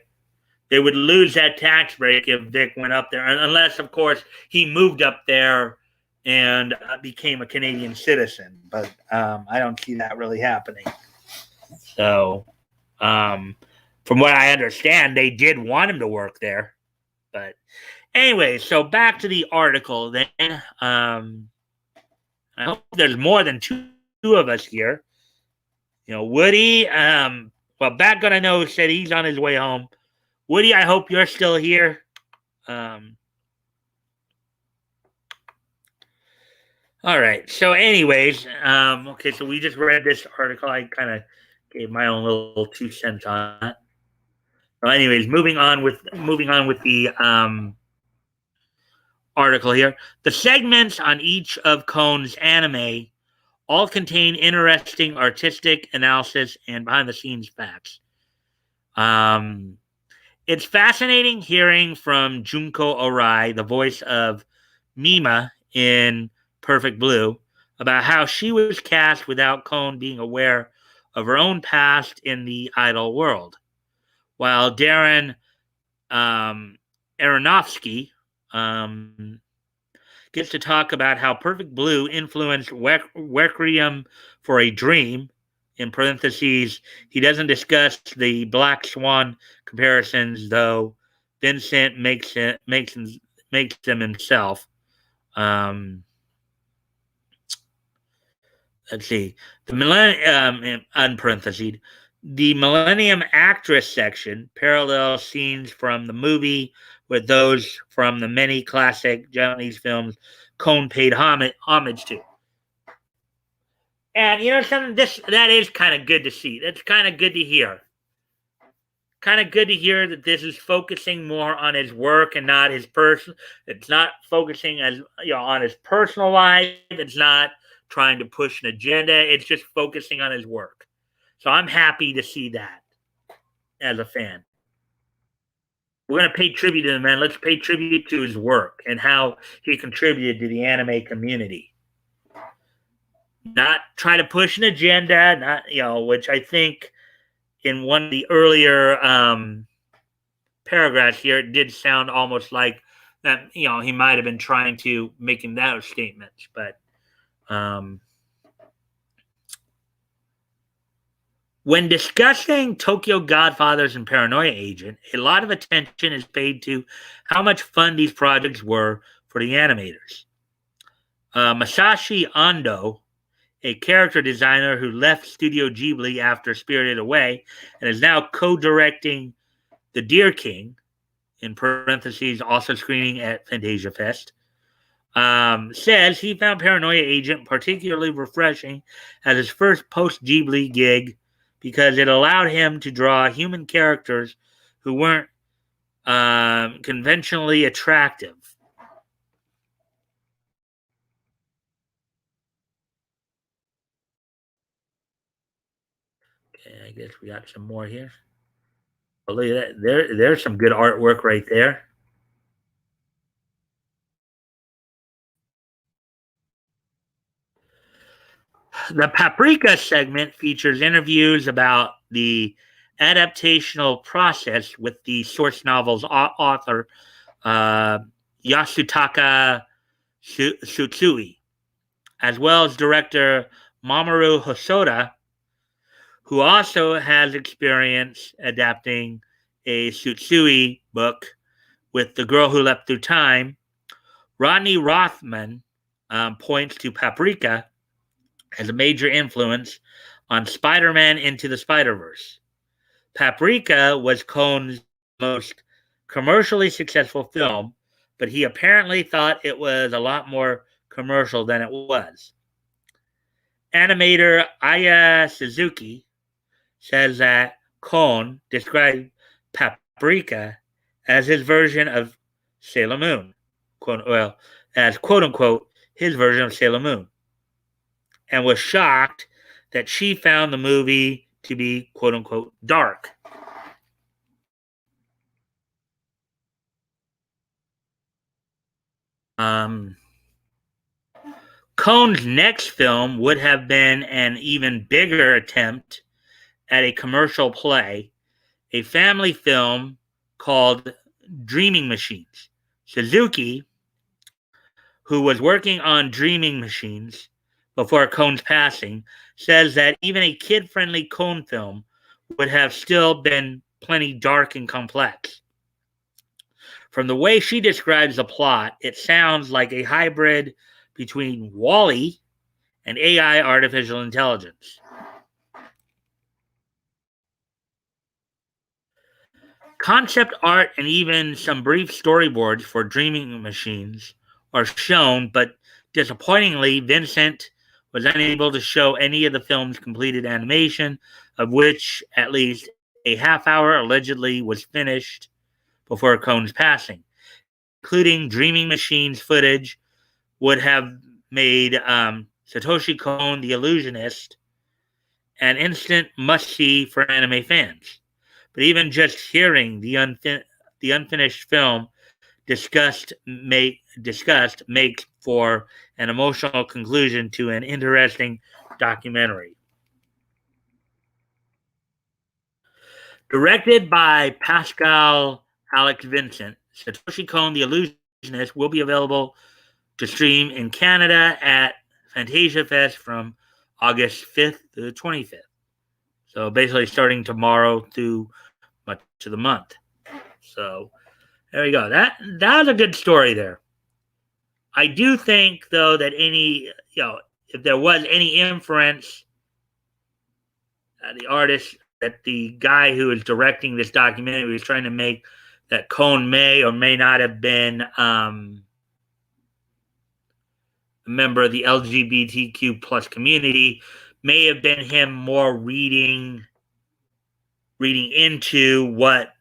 They would lose that tax break if Vic went up there, unless, of course, he moved up there and became a Canadian citizen. But I don't see that really happening. So, from what I understand, they did want him to work there. But anyway, so back to the article then. I hope there's more than two of us here. Woody, Back Gun I know said he's on his way home. Woody, I hope you're still here. All right. So, anyways, okay. So we just read this article. I kind of gave my own little 2 cents on it. So, anyways, moving on with the article here. The segments on each of Cohn's anime all contain interesting artistic analysis and behind-the-scenes facts. It's fascinating hearing from Junko Orai, the voice of Mima in Perfect Blue, about how she was cast without Cohn being aware of her own past in the idol world. While Darren Aronofsky gets to talk about how Perfect Blue influenced Requiem for a Dream. In parentheses, he doesn't discuss the Black Swan comparisons, though Vincent makes them himself. Let's see. The Millennium Actress section parallels scenes from the movie with those from the many classic Japanese films Cohn paid homage to. And something that is kind of good to see. That's kind of good to hear. Kind of good to hear that this is focusing more on his work and not his person. It's not focusing on his personal life. It's not trying to push an agenda. It's just focusing on his work. So I'm happy to see that as a fan. We're going to pay tribute to him, man. Let's pay tribute to his work and how he contributed to the anime community. Not try to push an agenda, which I think in one of the earlier paragraphs here, it did sound almost like that, he might have been trying to making those statements, but When discussing Tokyo Godfathers and Paranoia Agent, a lot of attention is paid to how much fun these projects were for the animators. Masashi Ando, a character designer who left Studio Ghibli after Spirited Away and is now co-directing The Deer King, in parentheses, also screening at Fantasia Fest, says he found Paranoia Agent particularly refreshing as his first post Ghibli gig because it allowed him to draw human characters who weren't conventionally attractive. Okay, I guess we got some more here. Oh, look at that. There's some good artwork right there. The Paprika segment features interviews about the adaptational process with the source novel's author, uh, Yasutaka Tsutsui, as well as director Mamoru Hosoda, who also has experience adapting a Tsutsui book with The Girl Who Leapt Through Time. Rodney Rothman points to Paprika as a major influence on Spider Man Into the Spider Verse. Paprika was Cohn's most commercially successful film, but he apparently thought it was a lot more commercial than it was. Animator Aya Suzuki says that Cohn described Paprika as his version of Sailor Moon, as quote unquote his version of Sailor Moon, and was shocked that she found the movie to be quote unquote dark. Um, Cohn's next film would have been an even bigger attempt at a commercial play, a family film called Dreaming Machines. Suzuki, who was working on Dreaming Machines before Cohn's passing, says that even a kid friendly Cohn film would have still been plenty dark and complex. From the way she describes the plot, it sounds like a hybrid between Wall-E and AI artificial intelligence. Concept art and even some brief storyboards for Dreaming Machines are shown, but disappointingly, Vincent was unable to show any of the film's completed animation, of which at least a half hour allegedly was finished before Cohn's passing. Including Dreaming Machines footage would have made Satoshi Kon the Illusionist an instant must see for anime fans. But even just hearing the unfinished film discussed makes for an emotional conclusion to an interesting documentary. Directed by Pascal Alex Vincent, Satoshi Kon the Illusionist will be available to stream in Canada at Fantasia Fest from August 5th to the 25th. So basically starting tomorrow through much of the month. So there you go. That was a good story there. I do think though that if there was any inference, the artist that the guy who is directing this documentary was trying to make, that Cohn may or may not have been a member of the LGBTQ plus community, may have been him more reading into what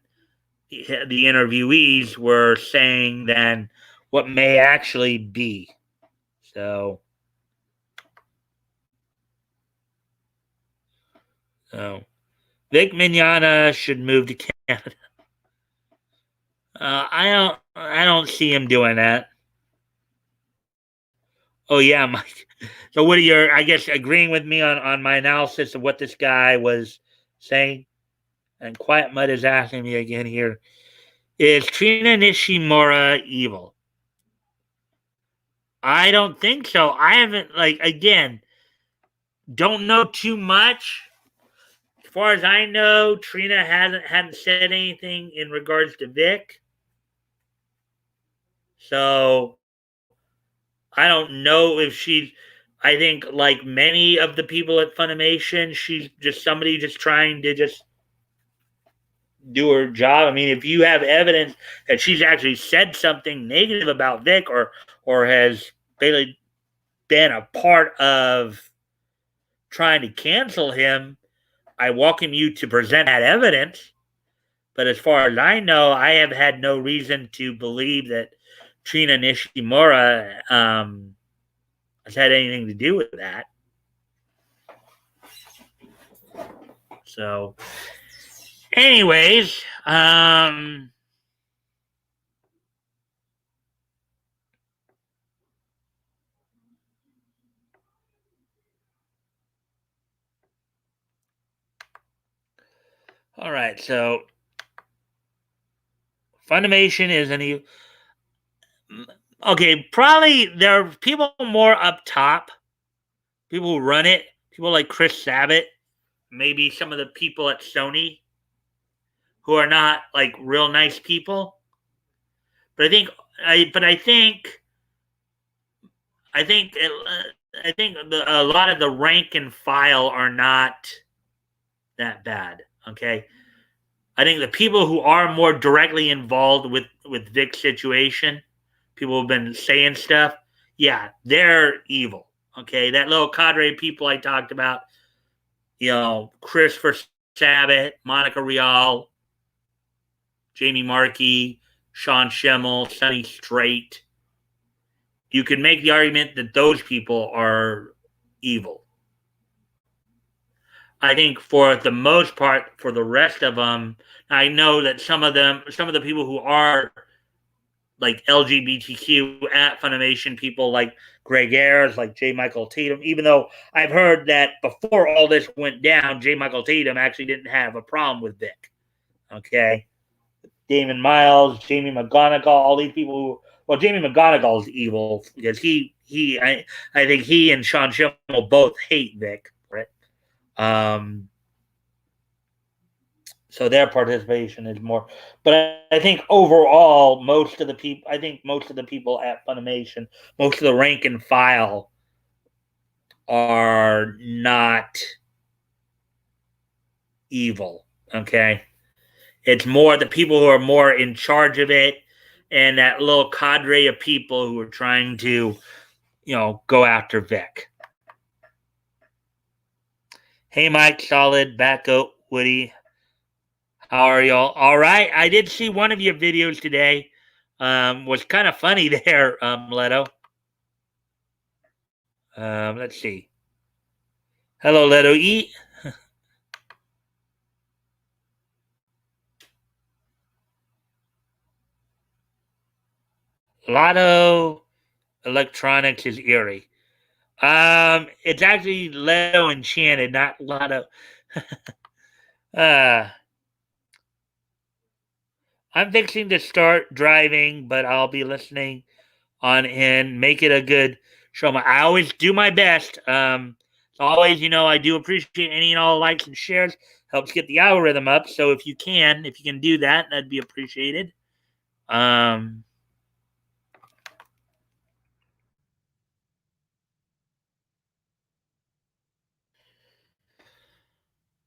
the interviewees were saying than what may actually be. So, Vic Mignogna should move to Canada. I don't see him doing that. Oh yeah, Mike. So what are your, I guess, agreeing with me on my analysis of what this guy was saying? And Quiet Mud is asking me again here. Is Trina Nishimura evil? I don't think so. I haven't, again, don't know too much As far as I know, Trina hadn't said anything in regards to Vic. So I don't know if she. I think, like many of the people at Funimation, she's just somebody just trying to just do her job. I mean, if you have evidence that she's actually said something negative about Vic, or has basically been a part of trying to cancel him, I welcome you to present that evidence. But as far as I know, I have had no reason to believe that Trina Nishimura has had anything to do with that. So, anyways, all right. So, Funimation is any okay. Probably there are people more up top, people who run it, people like Chris Sabat, maybe some of the people at Sony who are not like real nice people. But I think a lot of the rank and file are not that bad. Okay, I think the people who are more directly involved with Vic's situation, people who've been saying stuff, yeah, they're evil. Okay, that little cadre of people I talked about, Christopher Sabat, Monica Rial, Jamie Markey, Sean Schemmel, Sonny Strait. You can make the argument that those people are evil. I think for the most part, for the rest of them, I know that some of the people who are like LGBTQ at Funimation, people like Greg Ayres, like J. Michael Tatum, even though I've heard that before all this went down, J. Michael Tatum actually didn't have a problem with Vic. Okay. Damon Miles, Jamie McGonigal, all these people who, well, Jamie McGonigal is evil because I think he and Sean Schimmel both hate Vic, right? Um, so their participation is more. But I think overall, most of the people at Funimation, most of the rank and file are not evil. Okay, it's more the people who are more in charge of it, and that little cadre of people who are trying to, go after Vic. Hey, Mike, solid, back up, Woody. How are y'all? All right. I did see one of your videos today. Was kind of funny there, Leto. Let's see. Hello, Leto. Eat. Lotto Electronics is eerie. It's actually Leto Enchanted, not Lotto. uh, I'm fixing to start driving, but I'll be listening on and make it a good show. I always do my best. Always, I do appreciate any and all likes and shares. Helps get the algorithm up. So if you can do that, that'd be appreciated. Um,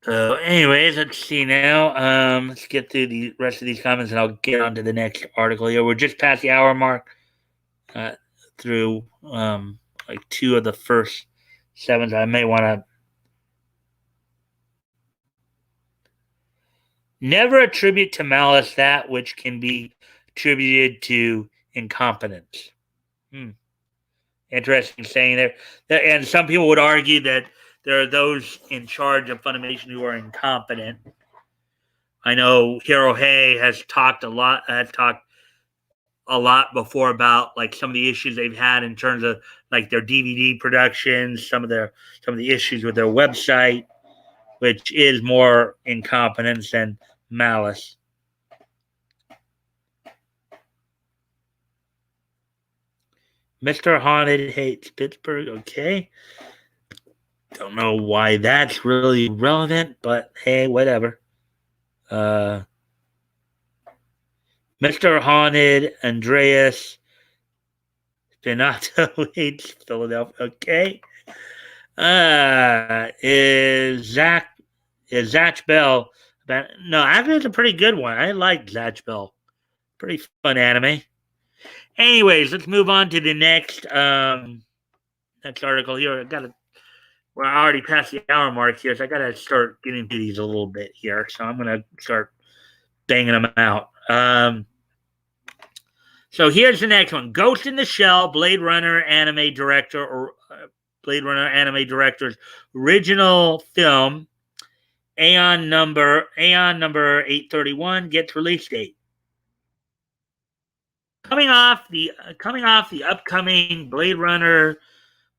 so, anyways, let's see now. Let's get through the rest of these comments, and I'll get on to the next article here. We're just past the hour mark. Through like two of the first sevens. I may want to never attribute to malice that which can be attributed to incompetence. Hmm. Interesting saying there. And some people would argue that there are those in charge of Funimation who are incompetent. I know Hirohei has talked a lot before about like some of the issues they've had in terms of like their DVD productions, some of the issues with their website, which is more incompetence than malice. Mr. Haunted hates Pittsburgh. Okay. Don't know why that's really relevant, but hey, whatever. Uh, Mr. Haunted, Andreas Spinato hates Philadelphia. Okay. Is Zatch Bell? No, actually, it's a pretty good one. I like Zatch Bell. Pretty fun anime. Anyways, let's move on to the next article here. I gotta. Well, I already passed the hour mark here, so I gotta start getting to these a little bit here. So I'm gonna start banging them out. So here's the next one: Ghost in the Shell, Blade Runner anime director or Blade Runner anime director's original film. Aeon number 831 gets release date. Coming off the upcoming Blade Runner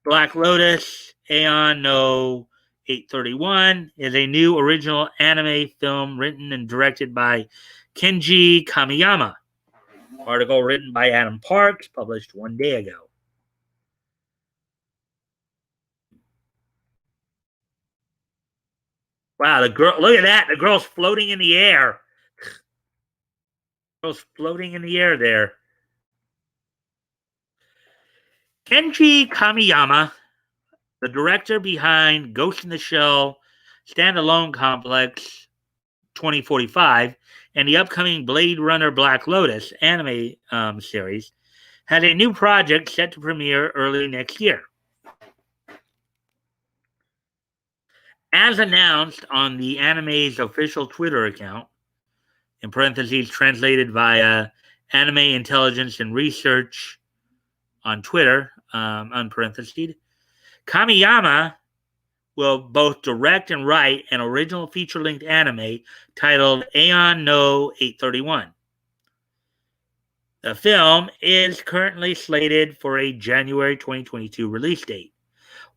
Black Lotus, Aeon no 831 is a new original anime film written and directed by Kenji Kamiyama. Article written by Adam Parks, published one day ago. Wow, the girl! Look at that. The girl's floating in the air. The girl's floating in the air there. Kenji Kamiyama, the director behind Ghost in the Shell, Standalone Complex 2045, and the upcoming Blade Runner Black Lotus anime series, has a new project set to premiere early next year. As announced on the anime's official Twitter account, in parentheses translated via Anime Intelligence and Research on Twitter, unparenthesed, Kamiyama will both direct and write an original feature-length anime titled Aeon no 831. The film is currently slated for a January 2022 release date.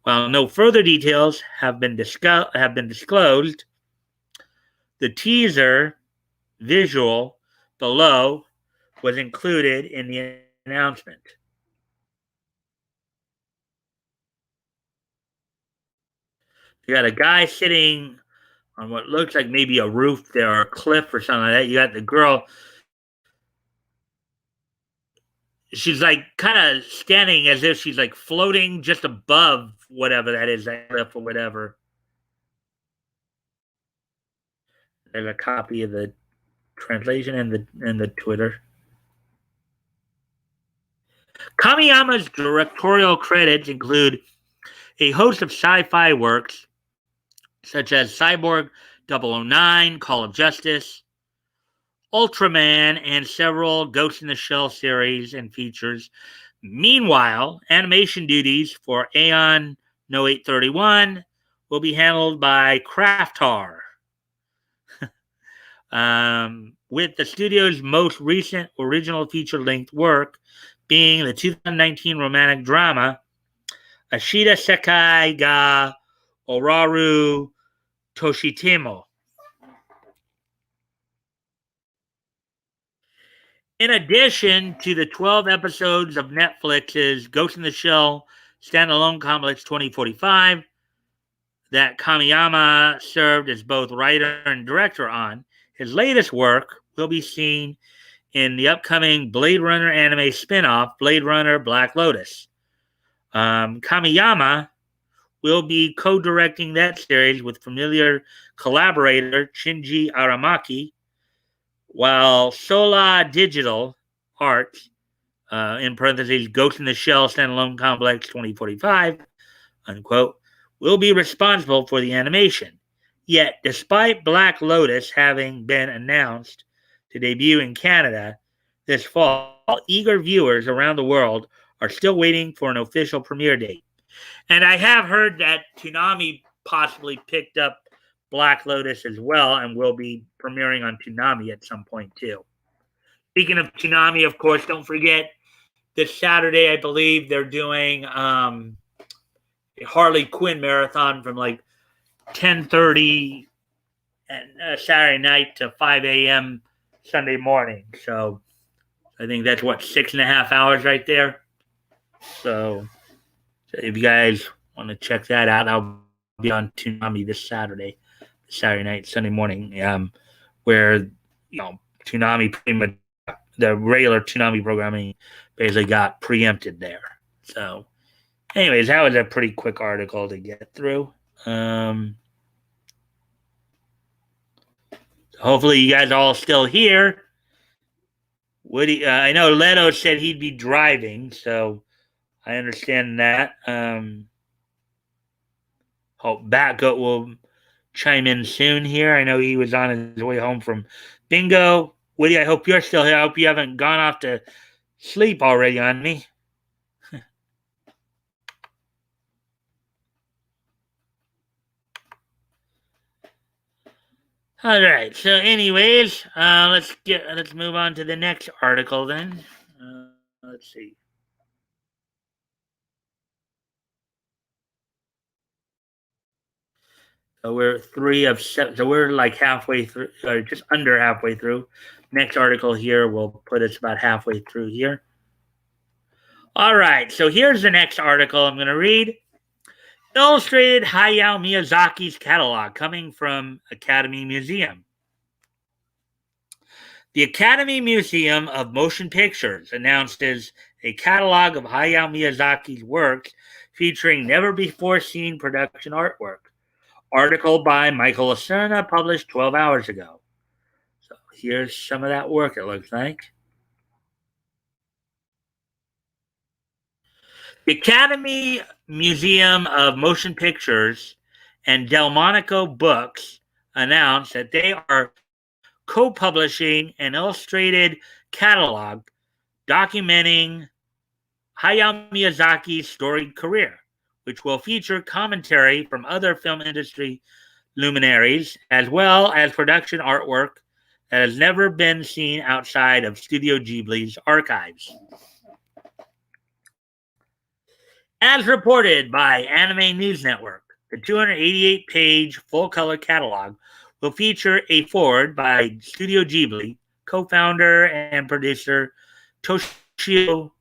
While no further details have been disclosed, the teaser visual below was included in the announcement. You got a guy sitting on what looks like maybe a roof there or a cliff or something like that. You got the girl. She's like kind of standing as if she's like floating just above whatever that is, that cliff or whatever. There's a copy of the translation and the Twitter. Kamiyama's directorial credits include a host of sci-fi works such as Cyborg 009, Call of Justice, Ultraman, and several Ghost in the Shell series and features. Meanwhile, animation duties for Aeon no 831 will be handled by Craftar, with the studio's most recent original feature-length work being the 2019 romantic drama Ashita Sekai ga Oraru Toshitemo. In addition to the 12 episodes of Netflix's Ghost in the Shell Standalone Complex 2045 that Kamiyama served as both writer and director on, his latest work will be seen in the upcoming Blade Runner anime spin-off, Blade Runner Black Lotus. Kamiyama will be co-directing that series with familiar collaborator Shinji Aramaki, while Sola Digital Arts, in parentheses, Ghost in the Shell Standalone Complex 2045, unquote, will be responsible for the animation. Yet, despite Black Lotus having been announced to debut in Canada this fall, eager viewers around the world are still waiting for an official premiere date. And I have heard that Toonami possibly picked up Black Lotus as well and will be premiering on Toonami at some point too. Speaking of Toonami, of course, don't forget this Saturday, I believe they're doing a Harley Quinn marathon from like 10:30 Saturday night to 5 a.m. Sunday morning. So I think that's what, 6.5 hours right there. So if you guys want to check that out, I'll be on Toonami this Saturday night, Sunday morning, where Toonami pretty much the regular Toonami programming basically got preempted there. So, anyways, that was a pretty quick article to get through. Hopefully, you guys are all still here. Woody, I know Leto said he'd be driving, so I understand that. Hope Batgoat will chime in soon here. I know he was on his way home from bingo. Woody, I hope you're still here. I hope you haven't gone off to sleep already on me. All right. So, anyways, let's move on to the next article then. Let's see. So we're 3 of 7. So we're like halfway through, or just under halfway through. Next article here will put us about halfway through here. All right. So here's the next article I'm going to read. Illustrated Hayao Miyazaki's catalog coming from Academy Museum. The Academy Museum of Motion Pictures announced a catalog of Hayao Miyazaki's works featuring never-before-seen production artwork. Article by Michael Lacerna published 12 hours ago. So here's some of that work, it looks like. The Academy Museum of Motion Pictures and Delmonico Books announced that they are co-publishing an illustrated catalog documenting Hayao Miyazaki's storied career, which will feature commentary from other film industry luminaries, as well as production artwork that has never been seen outside of Studio Ghibli's archives. As reported by Anime News Network, the 288-page full-color catalog will feature a foreword by Studio Ghibli co-founder and producer Toshio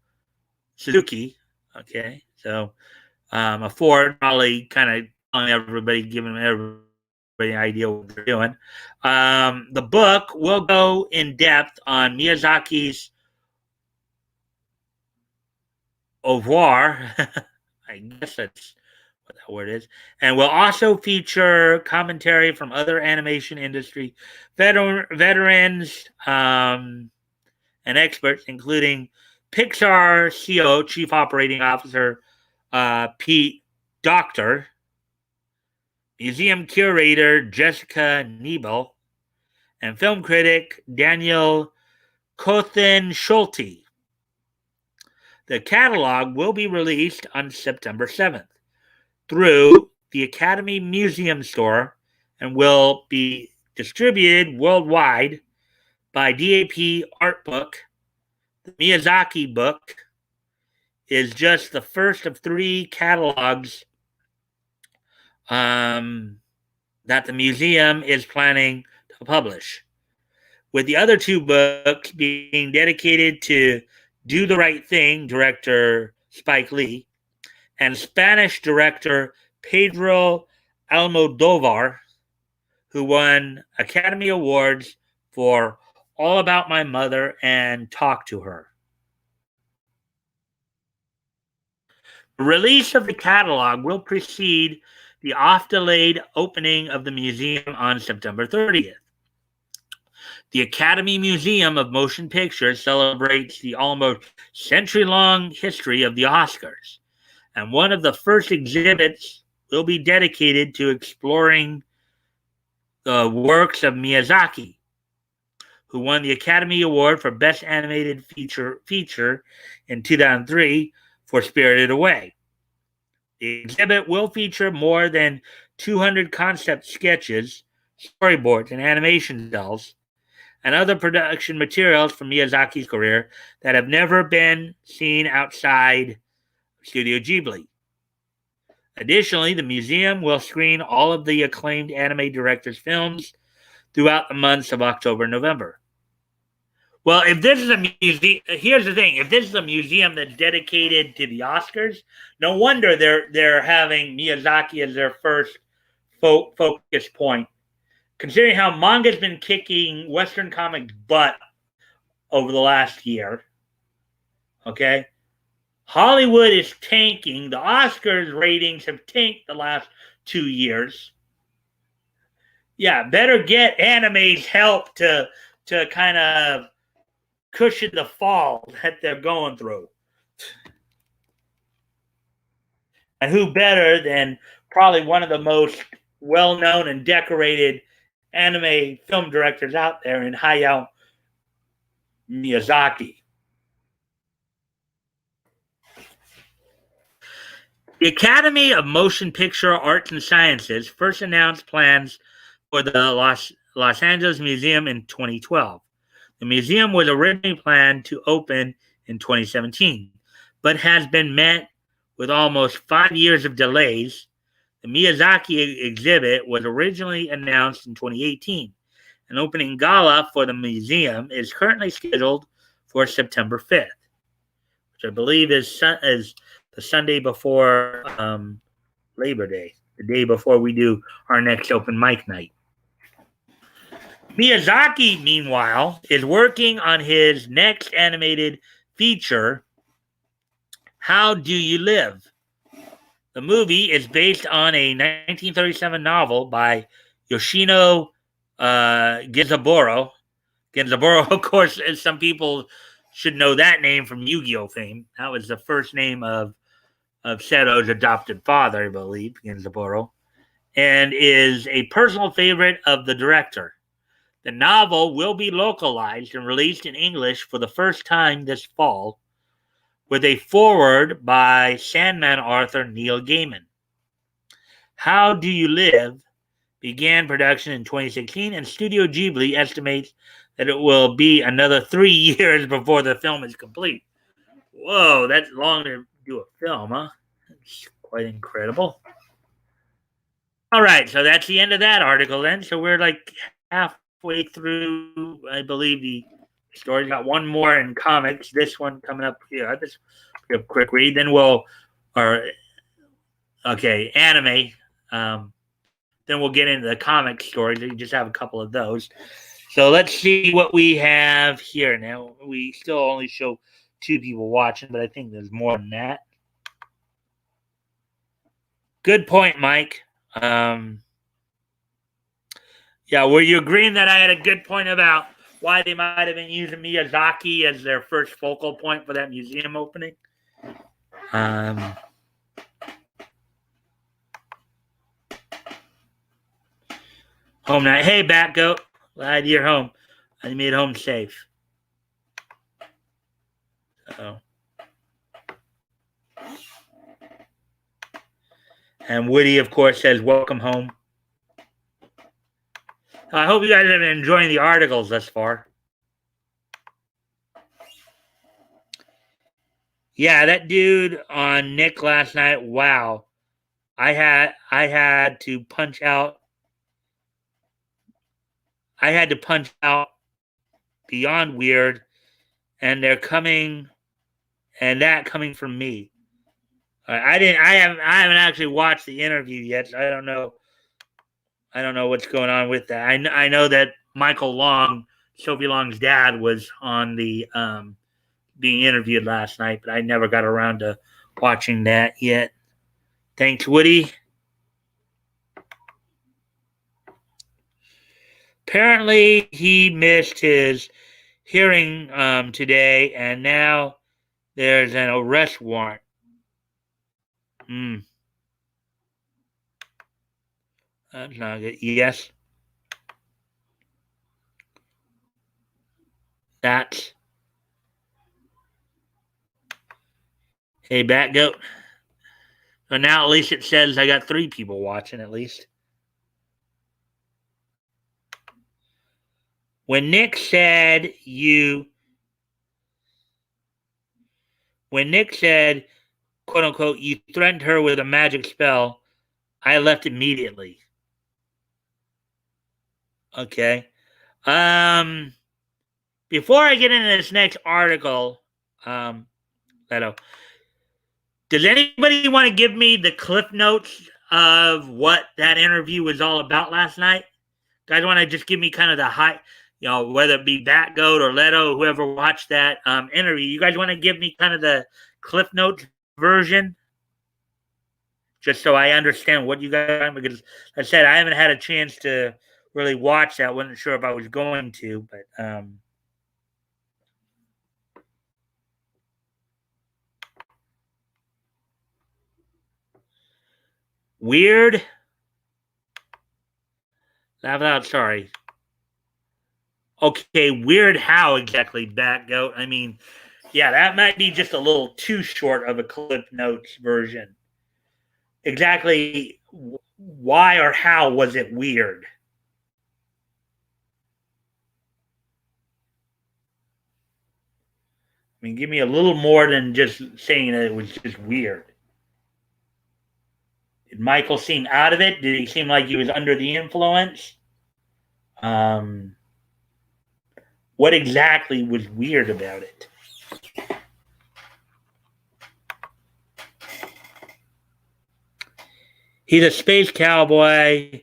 Suzuki. Okay, so a foreword probably kind of telling everybody, giving everybody an idea what they're doing. The book will go in depth on Miyazaki's oeuvre. I guess that's what that word is, and will also feature commentary from other animation industry veterans and experts, including Pixar CEO, Chief Operating Officer Pete Docter, museum curator Jessica Niebel, and film critic Daniel Kothen-Schulte. The catalog will be released on September 7th through the Academy Museum Store and will be distributed worldwide by DAP Art Book. The Miyazaki book is just the first of 3 catalogs that the museum is planning to publish, with the other 2 books being dedicated to Do the Right Thing director Spike Lee and Spanish director Pedro Almodovar, who won Academy Awards for All About My Mother and Talk to Her. The release of the catalog will precede the oft-delayed opening of the museum on September 30th. The Academy Museum of Motion Pictures celebrates the almost century-long history of the Oscars, and one of the first exhibits will be dedicated to exploring the works of Miyazaki, who won the Academy Award for Best Animated Feature in 2003 for Spirited Away. The exhibit will feature more than 200 concept sketches, storyboards, and animation cells, and other production materials from Miyazaki's career that have never been seen outside Studio Ghibli. Additionally, the museum will screen all of the acclaimed anime directors' films throughout the months of October and November. Well, if this is a museum, here's the thing: if this is a museum that's dedicated to the Oscars, no wonder they're having Miyazaki as their first focus point. Considering how manga's been kicking Western comics butt over the last year, okay? Hollywood is tanking. The Oscars ratings have tanked the last 2 years. Yeah, better get anime's help to kind of cushion the fall that they're going through. And who better than probably one of the most well-known and decorated anime film directors out there in Hayao Miyazaki. The Academy of Motion Picture Arts and Sciences first announced plans for the Los Angeles Museum in 2012. The museum was originally planned to open in 2017, but has been met with almost 5 years of delays. The Miyazaki exhibit was originally announced in 2018. An opening gala for the museum is currently scheduled for September 5th, which I believe is the Sunday before Labor Day, the day before we do our next open mic night. Miyazaki, meanwhile, is working on his next animated feature, How Do You Live? The movie is based on a 1937 novel by Yoshino Genzaburo. Genzaburo, of course, as some people should know that name from Yu-Gi-Oh fame. That was the first name of Seto's adopted father, I believe, Genzaburo, and is a personal favorite of the director. The novel will be localized and released in English for the first time this fall, with a foreword by Sandman author Neil Gaiman. How Do You Live began production in 2016, and Studio Ghibli estimates that it will be another 3 years before the film is complete. Whoa, that's long to do a film, huh? That's quite incredible. All right, so that's the end of that article then. So we're like halfway through, I believe, the story. Got one more in comics. This one coming up here. I just a quick read. Then anime. Then we'll get into the comic stories. You just have a couple of those. So let's see what we have here. Now, we still only show 2 people watching, but I think there's more than that. Good point, Mike. Yeah, were you agreeing that I had a good point about why they might have been using Miyazaki as their first focal point for that museum opening? Home night. Hey, Batgoat. Glad you're home. I made home safe. So. And Woody, of course, says, welcome home. I hope you guys have been enjoying the articles thus far. Yeah, that dude on Nick last night, wow. I had to punch out beyond weird, and they're coming, and that coming from me. I haven't actually watched the interview yet, so I don't know what's going on with that. I know that Michael Long, Sophie Long's dad, was on the being interviewed last night, but I never got around to watching that yet. Thanks, Woody. Apparently, he missed his hearing today, and now there's an arrest warrant. That's not good. Yes. That's. Hey, Batgoat. So now at least it says I got 3 people watching at least. When Nick said, quote unquote, you threatened her with a magic spell, I left immediately. Okay. Before I get into this next article, Leto, does anybody want to give me the Cliff Notes of what that interview was all about last night? Guys, want to just give me kind of the high, whether it be Batgoat or Leto, whoever watched that interview. You guys want to give me kind of the Cliff Notes version, just so I understand what you guys. Because like I said, I haven't had a chance to really watch that. Wasn't sure if I was going to, but weird. Laugh out. Sorry. Okay, weird. How exactly, Batgoat? I mean, yeah, that might be just a little too short of a Cliff Notes version. Exactly why or how was it weird? I mean, give me a little more than just saying that it was just weird. Did Michael seem out of it? Did he seem like he was under the influence? Um, what exactly was weird about it? He's a space cowboy,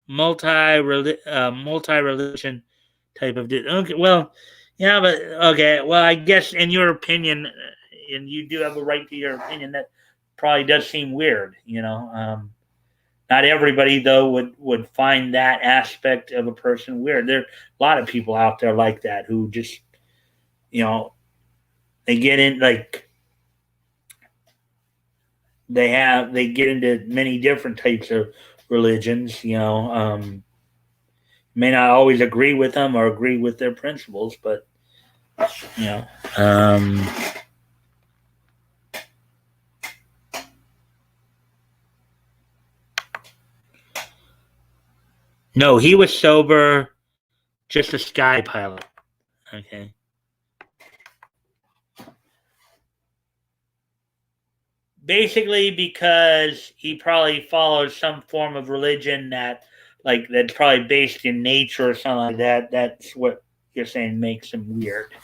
multi-religion type of dude. Okay, well, yeah, but okay. Well, I guess in your opinion, and you do have a right to your opinion, that probably does seem weird. Not everybody though would find that aspect of a person weird. There are a lot of people out there like that who just, they get in like they get into many different types of religions. May not always agree with them or agree with their principles, but you know, um, no, he was sober, just a sky pilot. Okay. Basically, because he probably follows some form of religion that's probably based in nature or something like that. That's what you're saying makes him weird.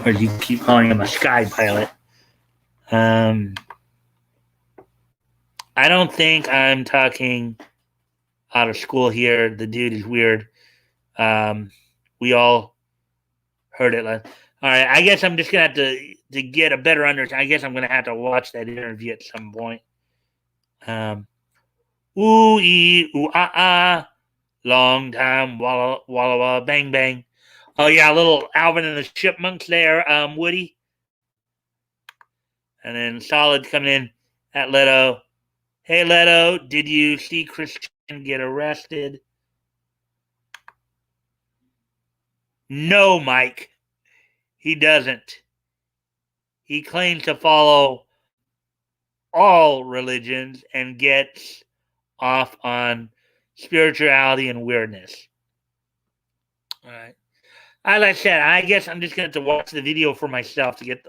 Or you keep calling him a sky pilot. I don't think I'm talking out of school here. The dude is weird. We all heard it. All right, I guess I'm just gonna have to get a better understanding. I guess I'm gonna have to watch that interview at some point. Ooh ee ooh ah ah, long time walla walla walla bang bang. Oh yeah, little Alvin and the Chipmunks there, Woody, and then Solid coming in at Leto. Hey Leto, did you see Christian get arrested? No, Mike, he doesn't. He claims to follow all religions and gets off on spirituality and weirdness. All right. Like I said, I guess I'm just going to watch the video for myself to get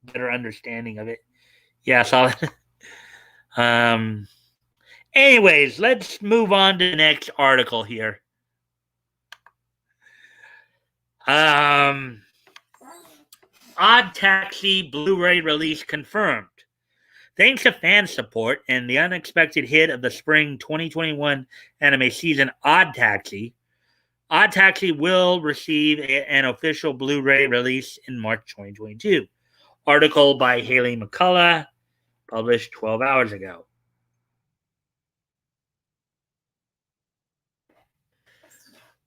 better understanding of it. Yeah, solid. Anyways, let's move on to the next article here. Odd Taxi Blu-ray release confirmed. Thanks to fan support and the unexpected hit of the spring 2021 anime season, Odd Taxi will receive an official Blu-ray release in March 2022. Article by Haley McCullough, published 12 hours ago.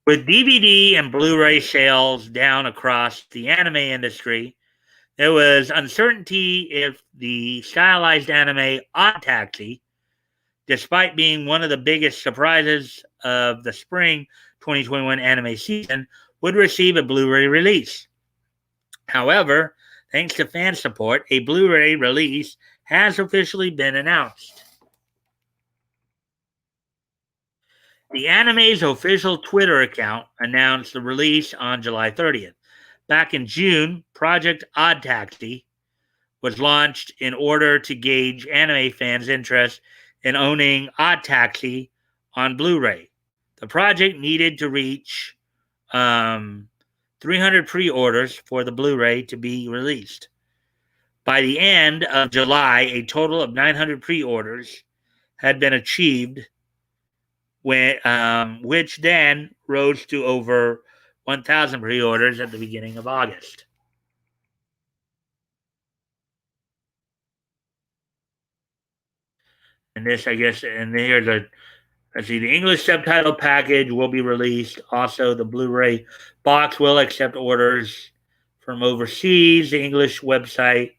With DVD and Blu-ray sales down across the anime industry, there was uncertainty if the stylized anime Odd Taxi, despite being one of the biggest surprises of the spring 2021 anime season, would receive a Blu-ray release. However, thanks to fan support, a Blu-ray release has officially been announced. The anime's official Twitter account announced the release on July 30th. Back in June, Project Odd Taxi was launched in order to gauge anime fans' interest in owning Odd Taxi on Blu-ray. The project needed to reach 300 pre-orders for the Blu-ray to be released. By the end of July, a total of 900 pre-orders had been achieved, which then rose to over 1,000 pre-orders at the beginning of August. And this, I guess, and here's a let's see, the English subtitle package will be released. Also, the Blu-ray box will accept orders from overseas. The English website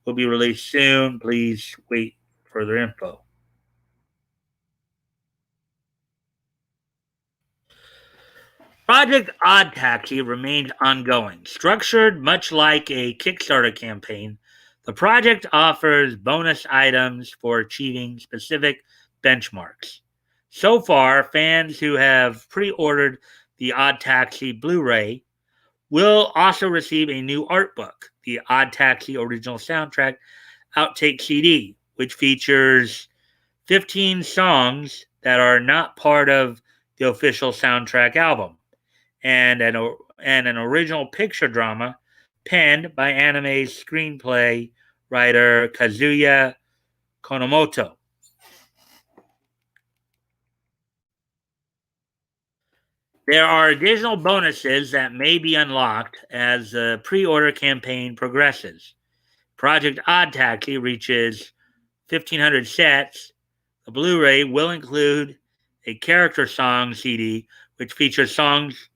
will be released soon. Please wait for further info. Project Odd Taxi remains ongoing. Structured much like a Kickstarter campaign, the project offers bonus items for achieving specific benchmarks. So far, fans who have pre ordered the Odd Taxi Blu ray will also receive a new art book, the Odd Taxi Original Soundtrack Outtake CD, which features 15 songs that are not part of the official soundtrack album, and an original picture drama penned by anime's screenplay writer Kazuya Konomoto. There are additional bonuses that may be unlocked as the pre-order campaign progresses. Project Odd Taxi reaches 1,500 sets. The Blu-ray will include a character song CD, which features songs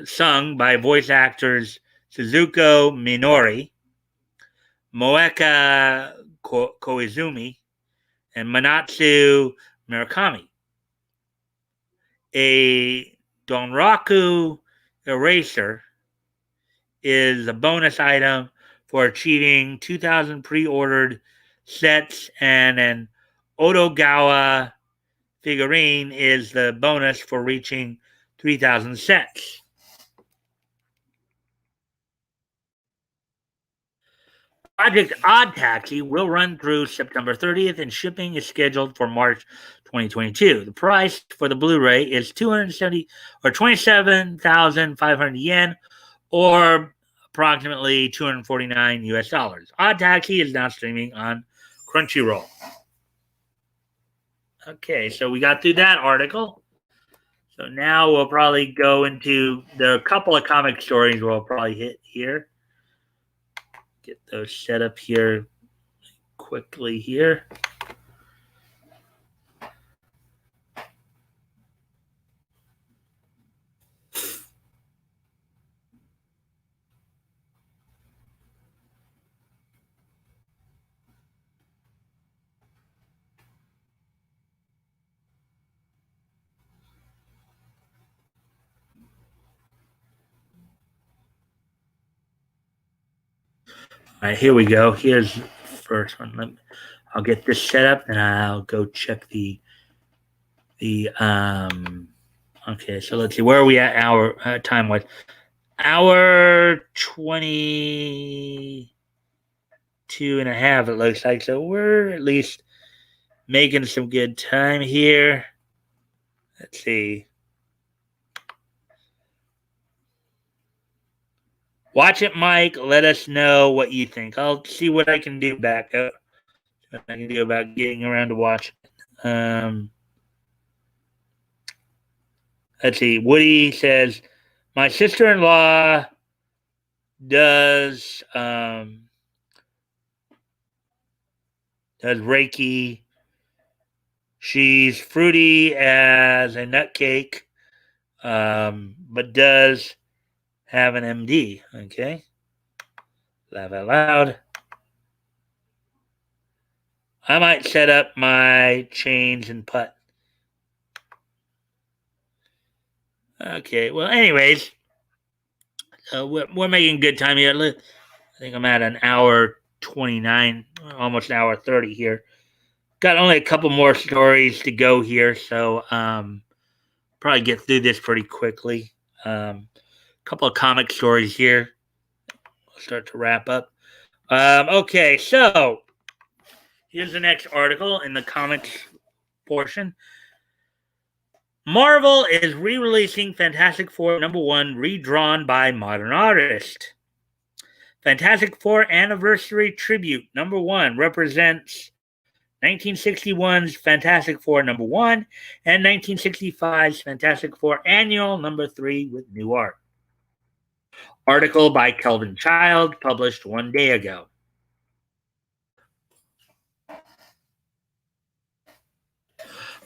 sung by voice actors Suzuko Minori, Moeka Koizumi, and Manatsu Murakami. A Donraku eraser is a bonus item for achieving 2,000 pre-ordered sets, and an Otogawa figurine is the bonus for reaching 3,000 sets. Project Odd Taxi will run through September 30th, and shipping is scheduled for March 2022. The price for the Blu-ray is 270 or 27,500 yen, or approximately 249 US dollars. Odd Taxi is now streaming on Crunchyroll. Okay, so we got through that article. So now we'll probably go into the couple of comic stories we'll probably hit here. Get those set up here quickly here. All right, here we go. Here's the first one. I'll get this set up and I'll go check the okay, so let's see, where are we at our time wise? Hour 22 and a half, it looks like. So we're at least making some good time here. Let's see. Watch it, Mike. Let us know what you think. I'll see what I can do back up. What I can do about getting around to watching it. Let's see. Woody says, my sister-in-law does Reiki. She's fruity as a nut cake, but does have an MD. Okay. Laugh out loud. I might set up my chains and putt. Okay. Well, anyways, we're making good time here. I think I'm at an hour 29, almost an hour 30 here. Got only a couple more stories to go here, so probably get through this pretty quickly. Couple of comic stories here. I'll start to wrap up. Okay, so here's the next article in the comics portion. Marvel is re-releasing Fantastic Four #1 redrawn by modern artist. Fantastic Four Anniversary Tribute #1 represents 1961's Fantastic Four number 1, and 1965's Fantastic Four Annual number 3 with new art. Article by Kelvin Child, published 1 day ago.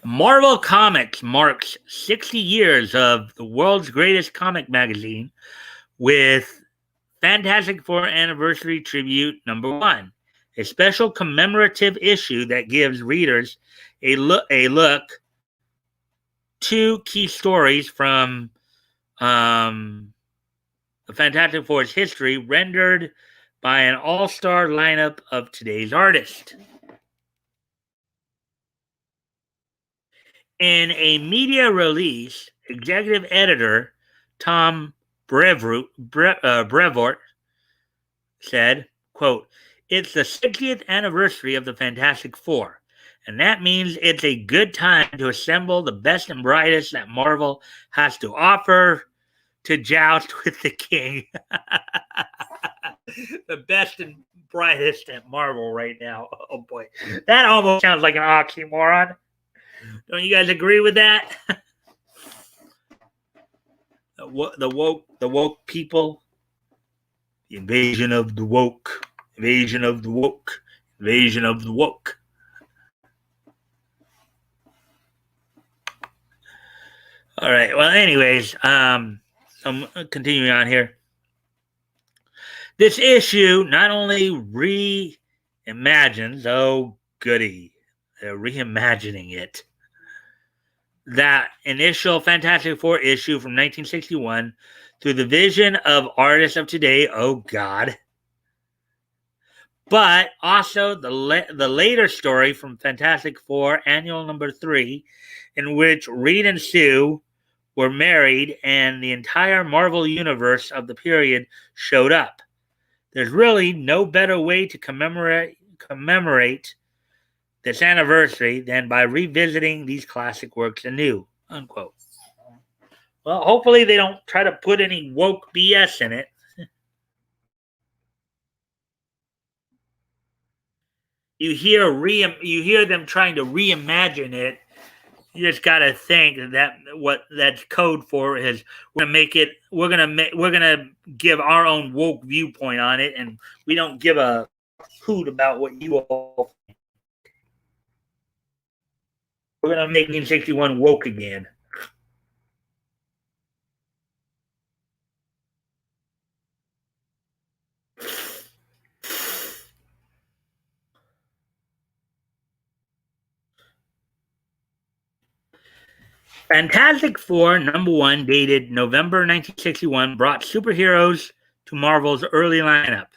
Marvel Comics marks 60 years of the world's greatest comic magazine with Fantastic Four Anniversary Tribute number 1, a special commemorative issue that gives readers a look two key stories from the Fantastic Four's history, rendered by an all-star lineup of today's artists. In a media release, executive editor Tom Brevoort said, quote, "It's the 60th anniversary of the Fantastic Four, and that means it's a good time to assemble the best and brightest that Marvel has to offer to joust with the king." The best and brightest at Marvel right now. Oh boy, that almost sounds like an oxymoron. Don't you guys agree with that? The woke people, the invasion of the woke, invasion of the woke, invasion of the woke. All right. Well, anyways, I'm continuing on here. This issue not only reimagines, oh goody, they're reimagining it, that initial Fantastic Four issue from 1961 through the vision of artists of today, oh God, but also the later story from Fantastic Four Annual number 3, in which Reed and Sue were married and the entire Marvel universe of the period showed up. There's really no better way to commemorate this anniversary than by revisiting these classic works anew, unquote. Well, hopefully they don't try to put any woke BS in it. You hear them trying to reimagine it. You just got to think that what that's code for is we're gonna give our own woke viewpoint on it, and we don't give a hoot about what you all think. We're gonna make 1961 woke again. Fantastic Four number 1, dated November 1961, brought superheroes to Marvel's early lineup.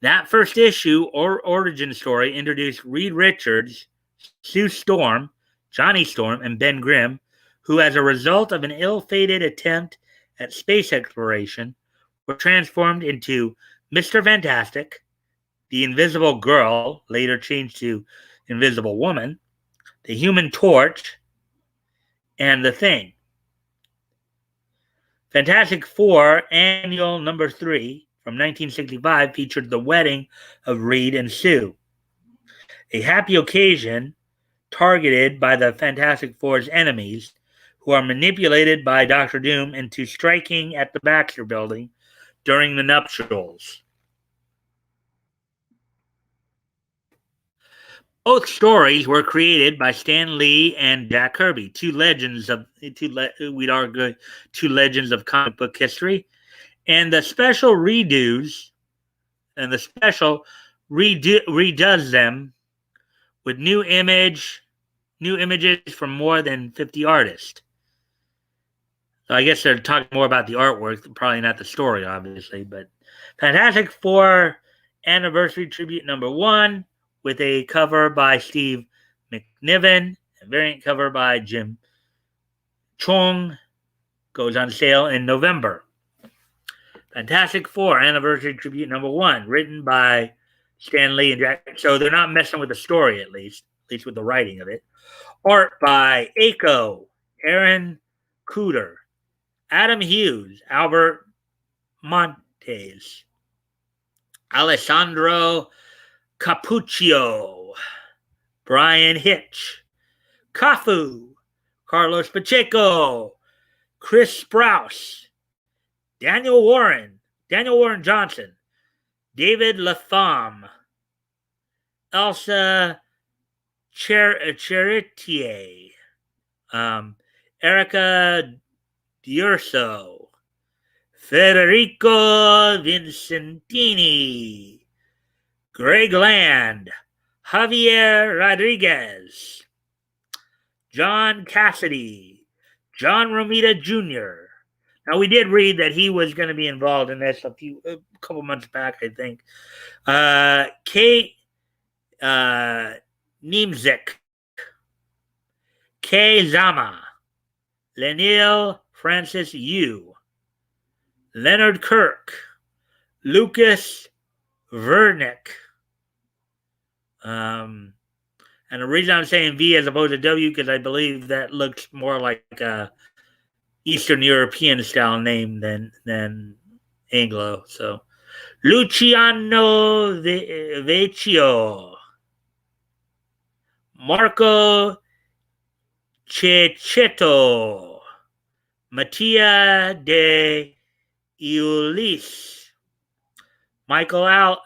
That first issue or origin story introduced Reed Richards, Sue Storm, Johnny Storm, and Ben Grimm, who, as a result of an ill-fated attempt at space exploration, were transformed into Mr. Fantastic, the Invisible Girl, later changed to Invisible Woman, the Human Torch, and the Thing. Fantastic Four Annual number 3 from 1965 featured the wedding of Reed and Sue, a happy occasion targeted by the Fantastic Four's enemies, who are manipulated by Dr. Doom into striking at the Baxter Building during the nuptials. Both stories were created by Stan Lee and Jack Kirby, two legends of comic book history, and the special redoes redoes them with new images from more than 50 artists. So I guess they're talking more about the artwork, probably not the story, obviously. But Fantastic Four Anniversary Tribute number 1, with a cover by Steve McNiven, a variant cover by Jim Chong, goes on sale in November. Fantastic Four Anniversary Tribute number 1, written by Stan Lee and Jack. So they're not messing with the story, at least with the writing of it. Art by Aiko, Aaron Cooter, Adam Hughes, Albert Montes, Alessandro Capuccio, Brian Hitch, Cafu, Carlos Pacheco, Chris Sprouse, Daniel Warren Johnson, David Latham, Elsa Charitier, Erica Diurso, Federico Vincentini, Greg Land, Javier Rodriguez, John Cassidy, John Romita Jr. Now, we did read that he was going to be involved in this a couple months back, I think. Kate Niemczyk, Kay Zama, Lenil Francis Yu, Leonard Kirk, Lucas Vernick. And the reason I'm saying V as opposed to W because I believe that looks more like a Eastern European style name than Anglo. So Luciano Vecchio, Marco Cecchetto, Mattia de Iulis, Michael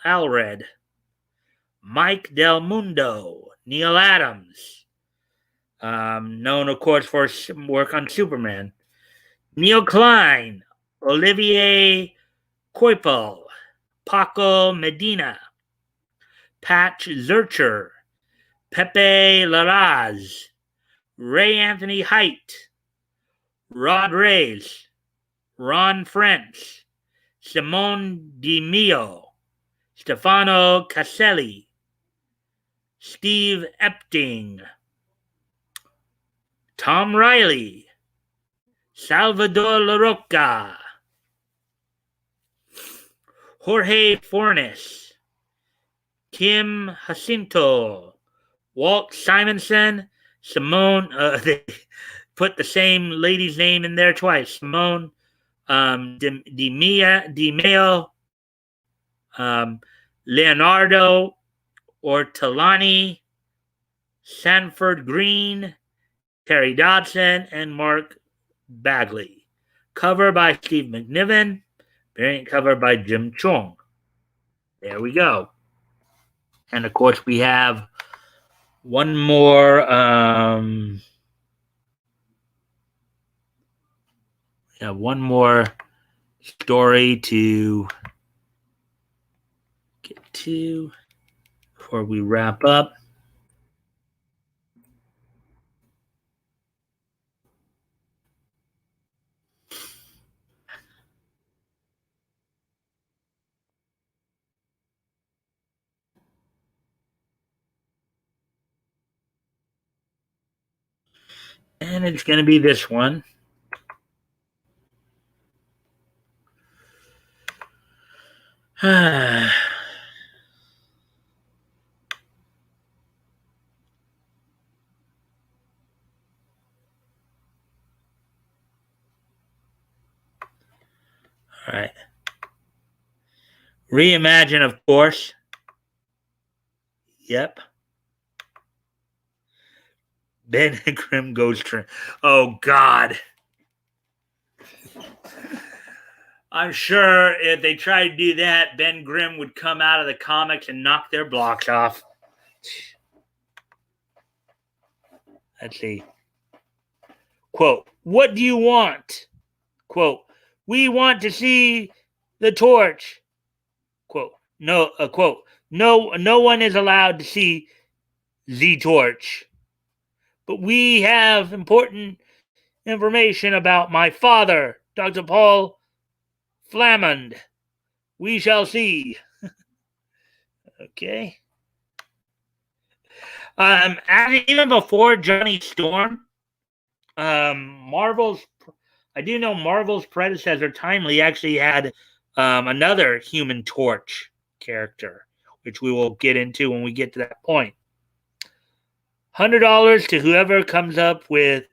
Alred, Mike Del Mundo, Neil Adams, known, of course, for some work on Superman, Neil Klein, Olivier Coipel, Paco Medina, Patch Zurcher, Pepe Larraz, Ray Anthony Height, Rod Reyes, Ron French, Simone Di Mio, Stefano Caselli, Steve Epting, Tom Riley, Salvador LaRocca, Jorge Fornes, Kim Jacinto, Walt Simonson, Simone, they put the same lady's name in there twice, Simone Di Mayo, Leonardo Ortolani, Sanford Green, Terry Dodson, and Mark Bagley. Cover by Steve McNiven. Variant cover by Jim Chung. There we go. And of course, we have one more. One more story to get to before we wrap up. And it's going to be this one. All right. Reimagine, of course. Yep. Ben Grimm goes to. Oh, God. I'm sure if they tried to do that, Ben Grimm would come out of the comics and knock their blocks off. Let's see. Quote, what do you want? Quote, we want to see the torch. Quote, no one is allowed to see the torch. But we have important information about my father, Dr. Paul Flamand. We shall see. Okay. Even before Johnny Storm, Marvel's, I do know Marvel's predecessor, Timely, actually had another Human Torch character, which we will get into when we get to that point. $100 to whoever comes up with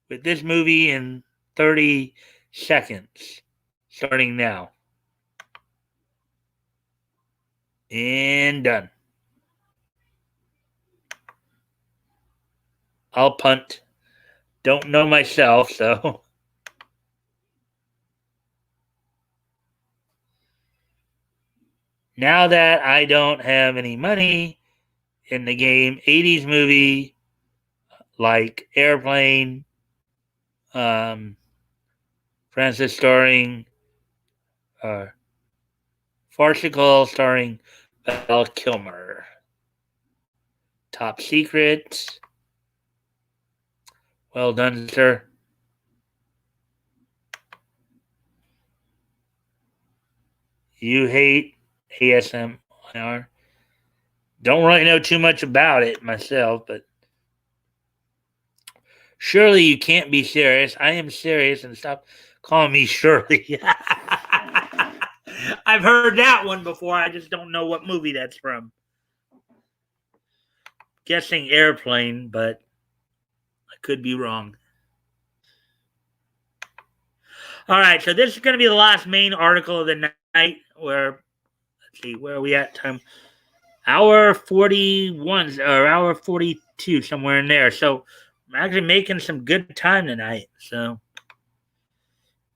this movie in 30 seconds, starting now. And done. I'll punt. Don't know myself, so. Now that I don't have any money in the game, 80s movie like Airplane, um, Francis starring, uh, Farcical starring Val Kilmer. Top Secret. Well done, sir. You hate ASMR. Don't really know too much about it myself, but surely you can't be serious. I am serious, and stop calling me Shirley. I've heard that one before. I just don't know what movie that's from. Guessing Airplane, but I could be wrong. All right, so this is going to be the last main article of the night. Where, let's see, where are we at? Time hour 41 or hour 42, somewhere in there. So I'm actually making some good time tonight. So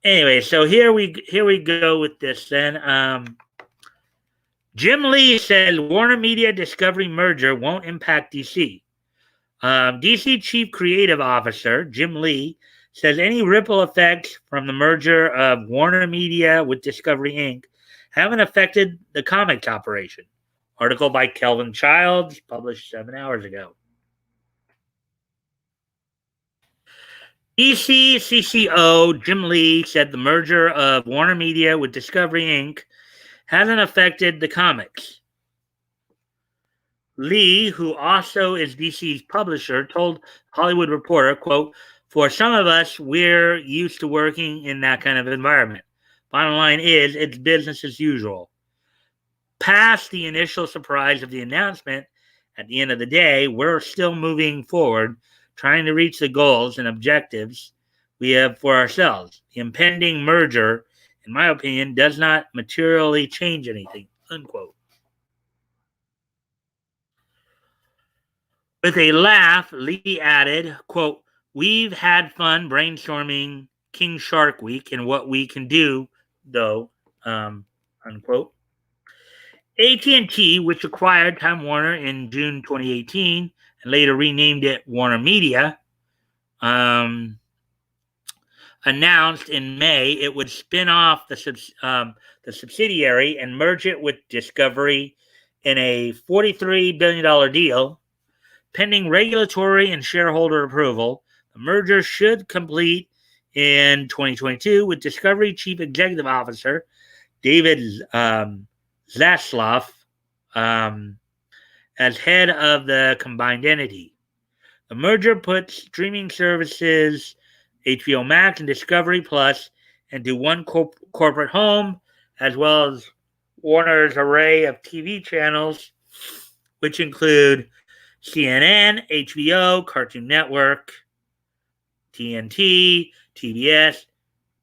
anyway, so here we go with this then. Jim Lee says Warner Media Discovery merger won't impact DC. DC Chief Creative Officer Jim Lee says any ripple effects from the merger of Warner Media with Discovery Inc. haven't affected the comics operation. Article by Kelvin Childs, published 7 hours ago. DC CCO Jim Lee said the merger of Warner Media with Discovery Inc. hasn't affected the comics. Lee, who also is DC's publisher, told Hollywood Reporter, quote, "For some of us, we're used to working in that kind of environment. Bottom line is, it's business as usual. Past the initial surprise of the announcement, at the end of the day, we're still moving forward, trying to reach the goals and objectives we have for ourselves. The impending merger, in my opinion, does not materially change anything," unquote. With a laugh, Lee added, quote, "We've had fun brainstorming King Shark Week and what we can do, though," unquote. AT&T, which acquired Time Warner in June 2018 and later renamed it Warner Media, announced in May it would spin off the subsidiary and merge it with Discovery in a $43 billion deal. Pending regulatory and shareholder approval, the merger should complete in 2022 with Discovery Chief Executive Officer David Zaslav as head of the combined entity. The merger puts streaming services HBO Max and Discovery Plus into one corporate home, as well as Warner's array of TV channels, which include CNN, HBO, Cartoon Network, TNT, TBS,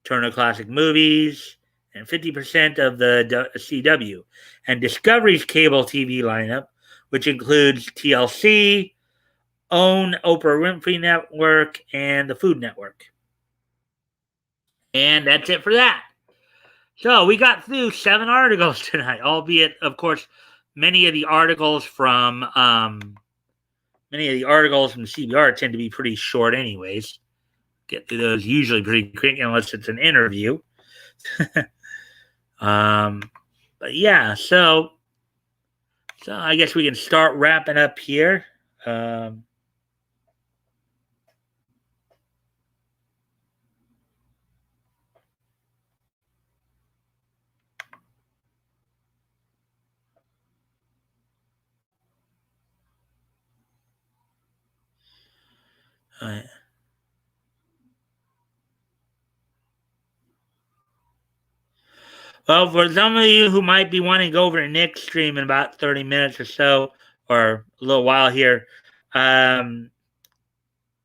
Turner Classic Movies, and 50% of the CW, and Discovery's cable TV lineup, which includes TLC, OWN, Oprah Winfrey Network, and the Food Network. And that's it for that. So we got through 7 articles tonight, albeit, of course, many of the articles from CBR tend to be pretty short anyways. Get through those usually pretty quick unless it's an interview. But yeah, so I guess we can start wrapping up here. Well, for some of you who might be wanting to go over to Nick's stream in about 30 minutes or so, or a little while here,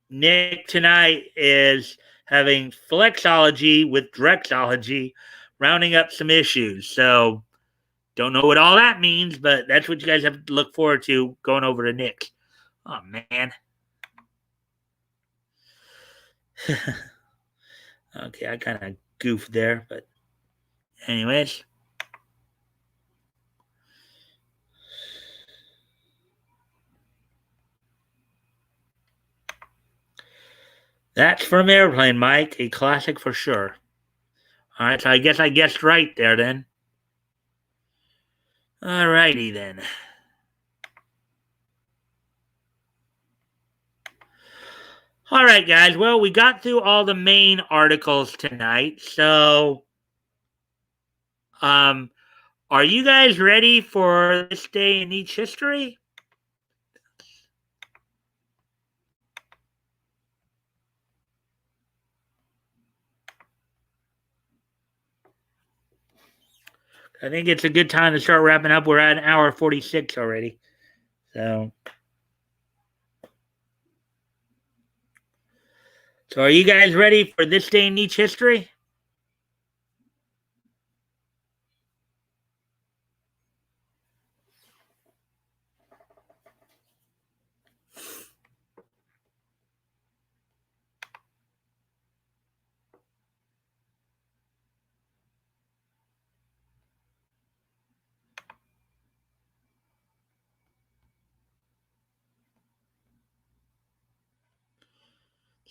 Nick tonight is having flexology with drexology, rounding up some issues. So don't know what all that means, but that's what you guys have to look forward to going over to Nick. Oh, man. Okay, I kind of goofed there, but anyways. That's from Airplane, Mike. A classic for sure. All right, so I guess I guessed right there then. All righty then. All right, guys. Well, we got through all the main articles tonight. So, um, are you guys ready for this day in each history? I think it's a good time to start wrapping up. We're at an hour 46 already. So are you guys ready for this day in each history?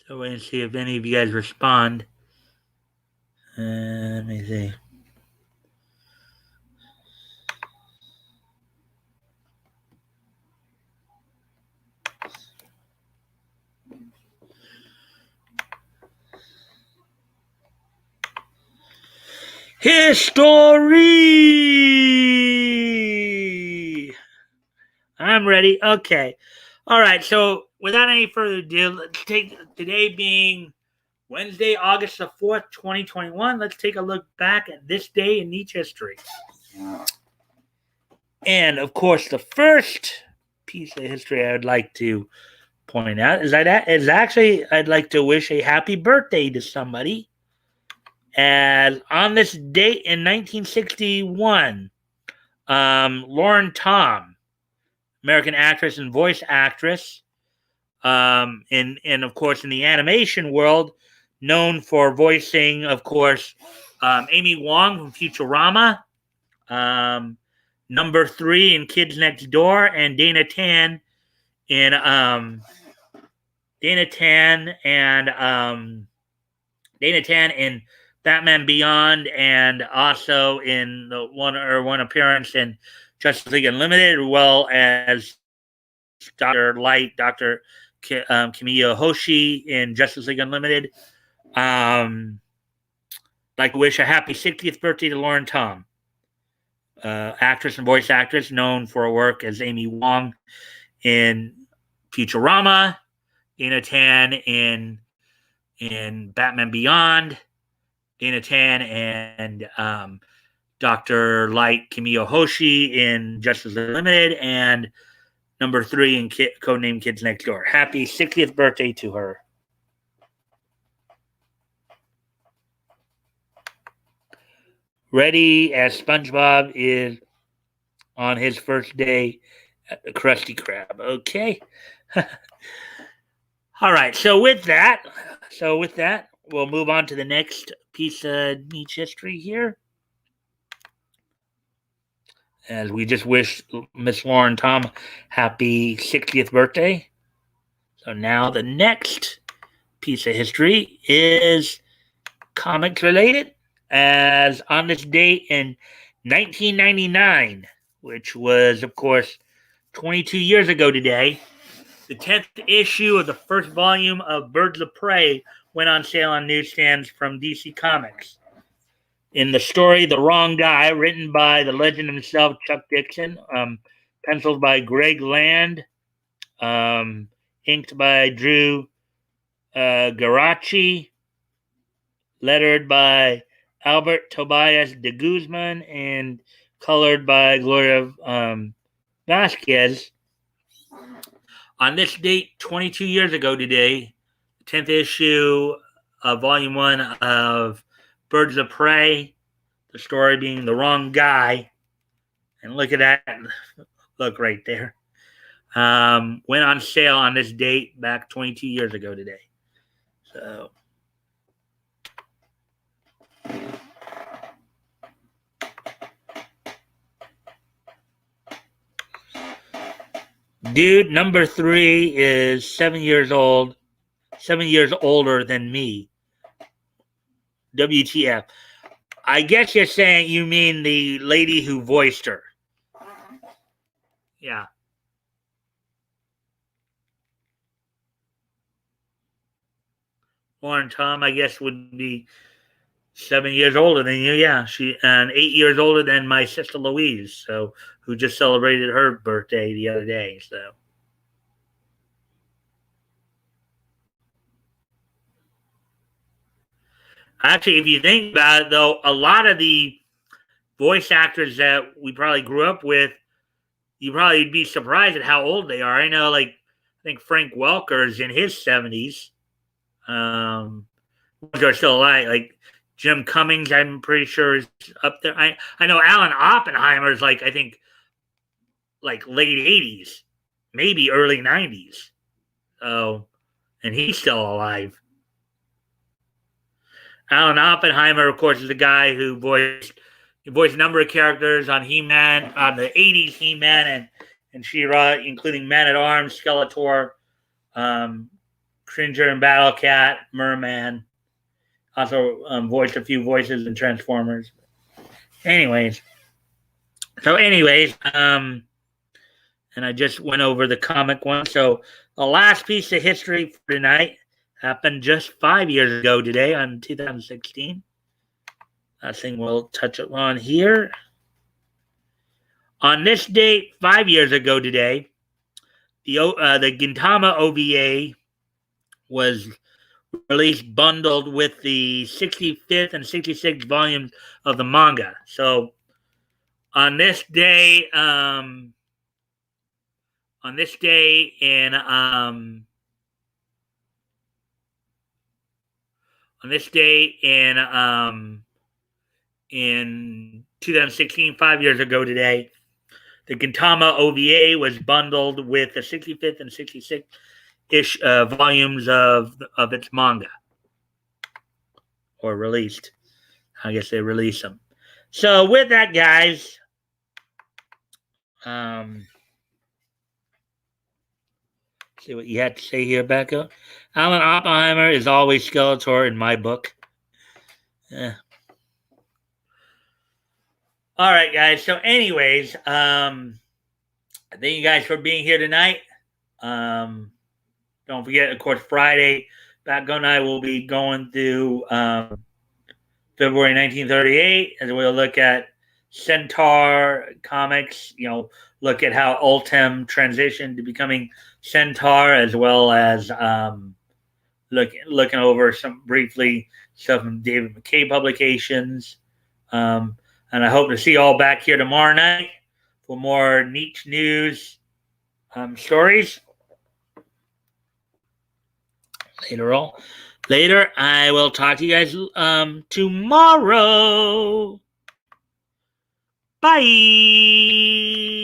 So we're going to see if any of you guys respond. Let me see. History! I'm ready. Okay. All right. So, without any further ado, let's take today being Wednesday, August the 4th, 2021. Let's take a look back at this day in each history. And, of course, the first piece of history I would like to point out is I'd like to wish a happy birthday to somebody. As on this date in 1961, Lauren Tom, American actress and voice actress, and of course in the animation world, known for voicing, of course, Amy Wong from Futurama, number 3 in Kids Next Door, and in Dana Tan and Dana Tan in Batman Beyond, and also in the one appearance in Justice League Unlimited, as well as Dr. Light, Dr. Kamiya Hoshi in Justice League Unlimited. Like to wish a happy 60th birthday to Lauren Tom, actress and voice actress known for her work as Amy Wong in Futurama, Dana Tan in Batman Beyond, Dana Tan and Dr. Light Kamiya Hoshi in Justice League Limited, and number 3 in Codename Kids Next Door. Happy 60th birthday to her. Ready as SpongeBob is on his first day at the Krusty Krab. Okay. All right. So with that, we'll move on to the next piece of niche history here. As we just wish Miss Lauren Tom happy 60th birthday. So now the next piece of history is comics related, as on this date in 1999, which was, of course, 22 years ago today, the 10th issue of the first volume of Birds of Prey went on sale on newsstands from DC Comics. In the story, The Wrong Guy, written by the legend himself, Chuck Dixon, penciled by Greg Land, inked by Drew Garachi, lettered by Albert Tobias de Guzman, and colored by Gloria Vasquez. On this date, 22 years ago today, the 10th issue of Volume 1 of Birds of Prey, the story being The Wrong Guy, and look at that, look right there, went on sale on this date back 22 years ago today. So, dude, number 3 is 7 years old, 7 years older than me. WTF. I guess you're saying you mean the lady who voiced her. Yeah. Lauren Tom, I guess, would be 7 years older than you. Yeah, she and 8 years older than my sister Louise, so who just celebrated her birthday the other day. So actually, if you think about it, though, a lot of the voice actors that we probably grew up with, you probably be surprised at how old they are. I know, like I think Frank Welker's in his 70s. Ones are still alive, like Jim Cummings. I'm pretty sure is up there. I know Alan Oppenheimer's like I think like late 80s, maybe early 90s. So, and he's still alive. Alan Oppenheimer, of course, is the guy who voiced a number of characters on He-Man, on the 80s He-Man and She-Ra, including Man at Arms, Skeletor, Cringer and Battle Cat, Merman. Also voiced a few voices in Transformers. Anyways, and I just went over the comic one. So the last piece of history for tonight happened just 5 years ago today on 2016. That thing we'll touch on here. On this date, 5 years ago today, the Gintama OVA was released bundled with the 65th and 66th volumes of the manga. So on this day, in 2016, 5 years ago today, the Gintama OVA was bundled with the 65th and 66th ish volumes of its manga, or released. I guess they released them. So with that, guys, see what you had to say here, Becca. Alan Oppenheimer is always Skeletor in my book. All right, guys. So, anyways, thank you guys for being here tonight. Don't forget, of course, Friday, Batgo and I will be going through February 1938 as we'll look at Centaur comics, look at how Ultem transitioned to becoming Centaur, as well as looking over some from David McKay publications. And I hope to see you all back here tomorrow night for more niche news stories. Later, I will talk to you guys tomorrow. Bye.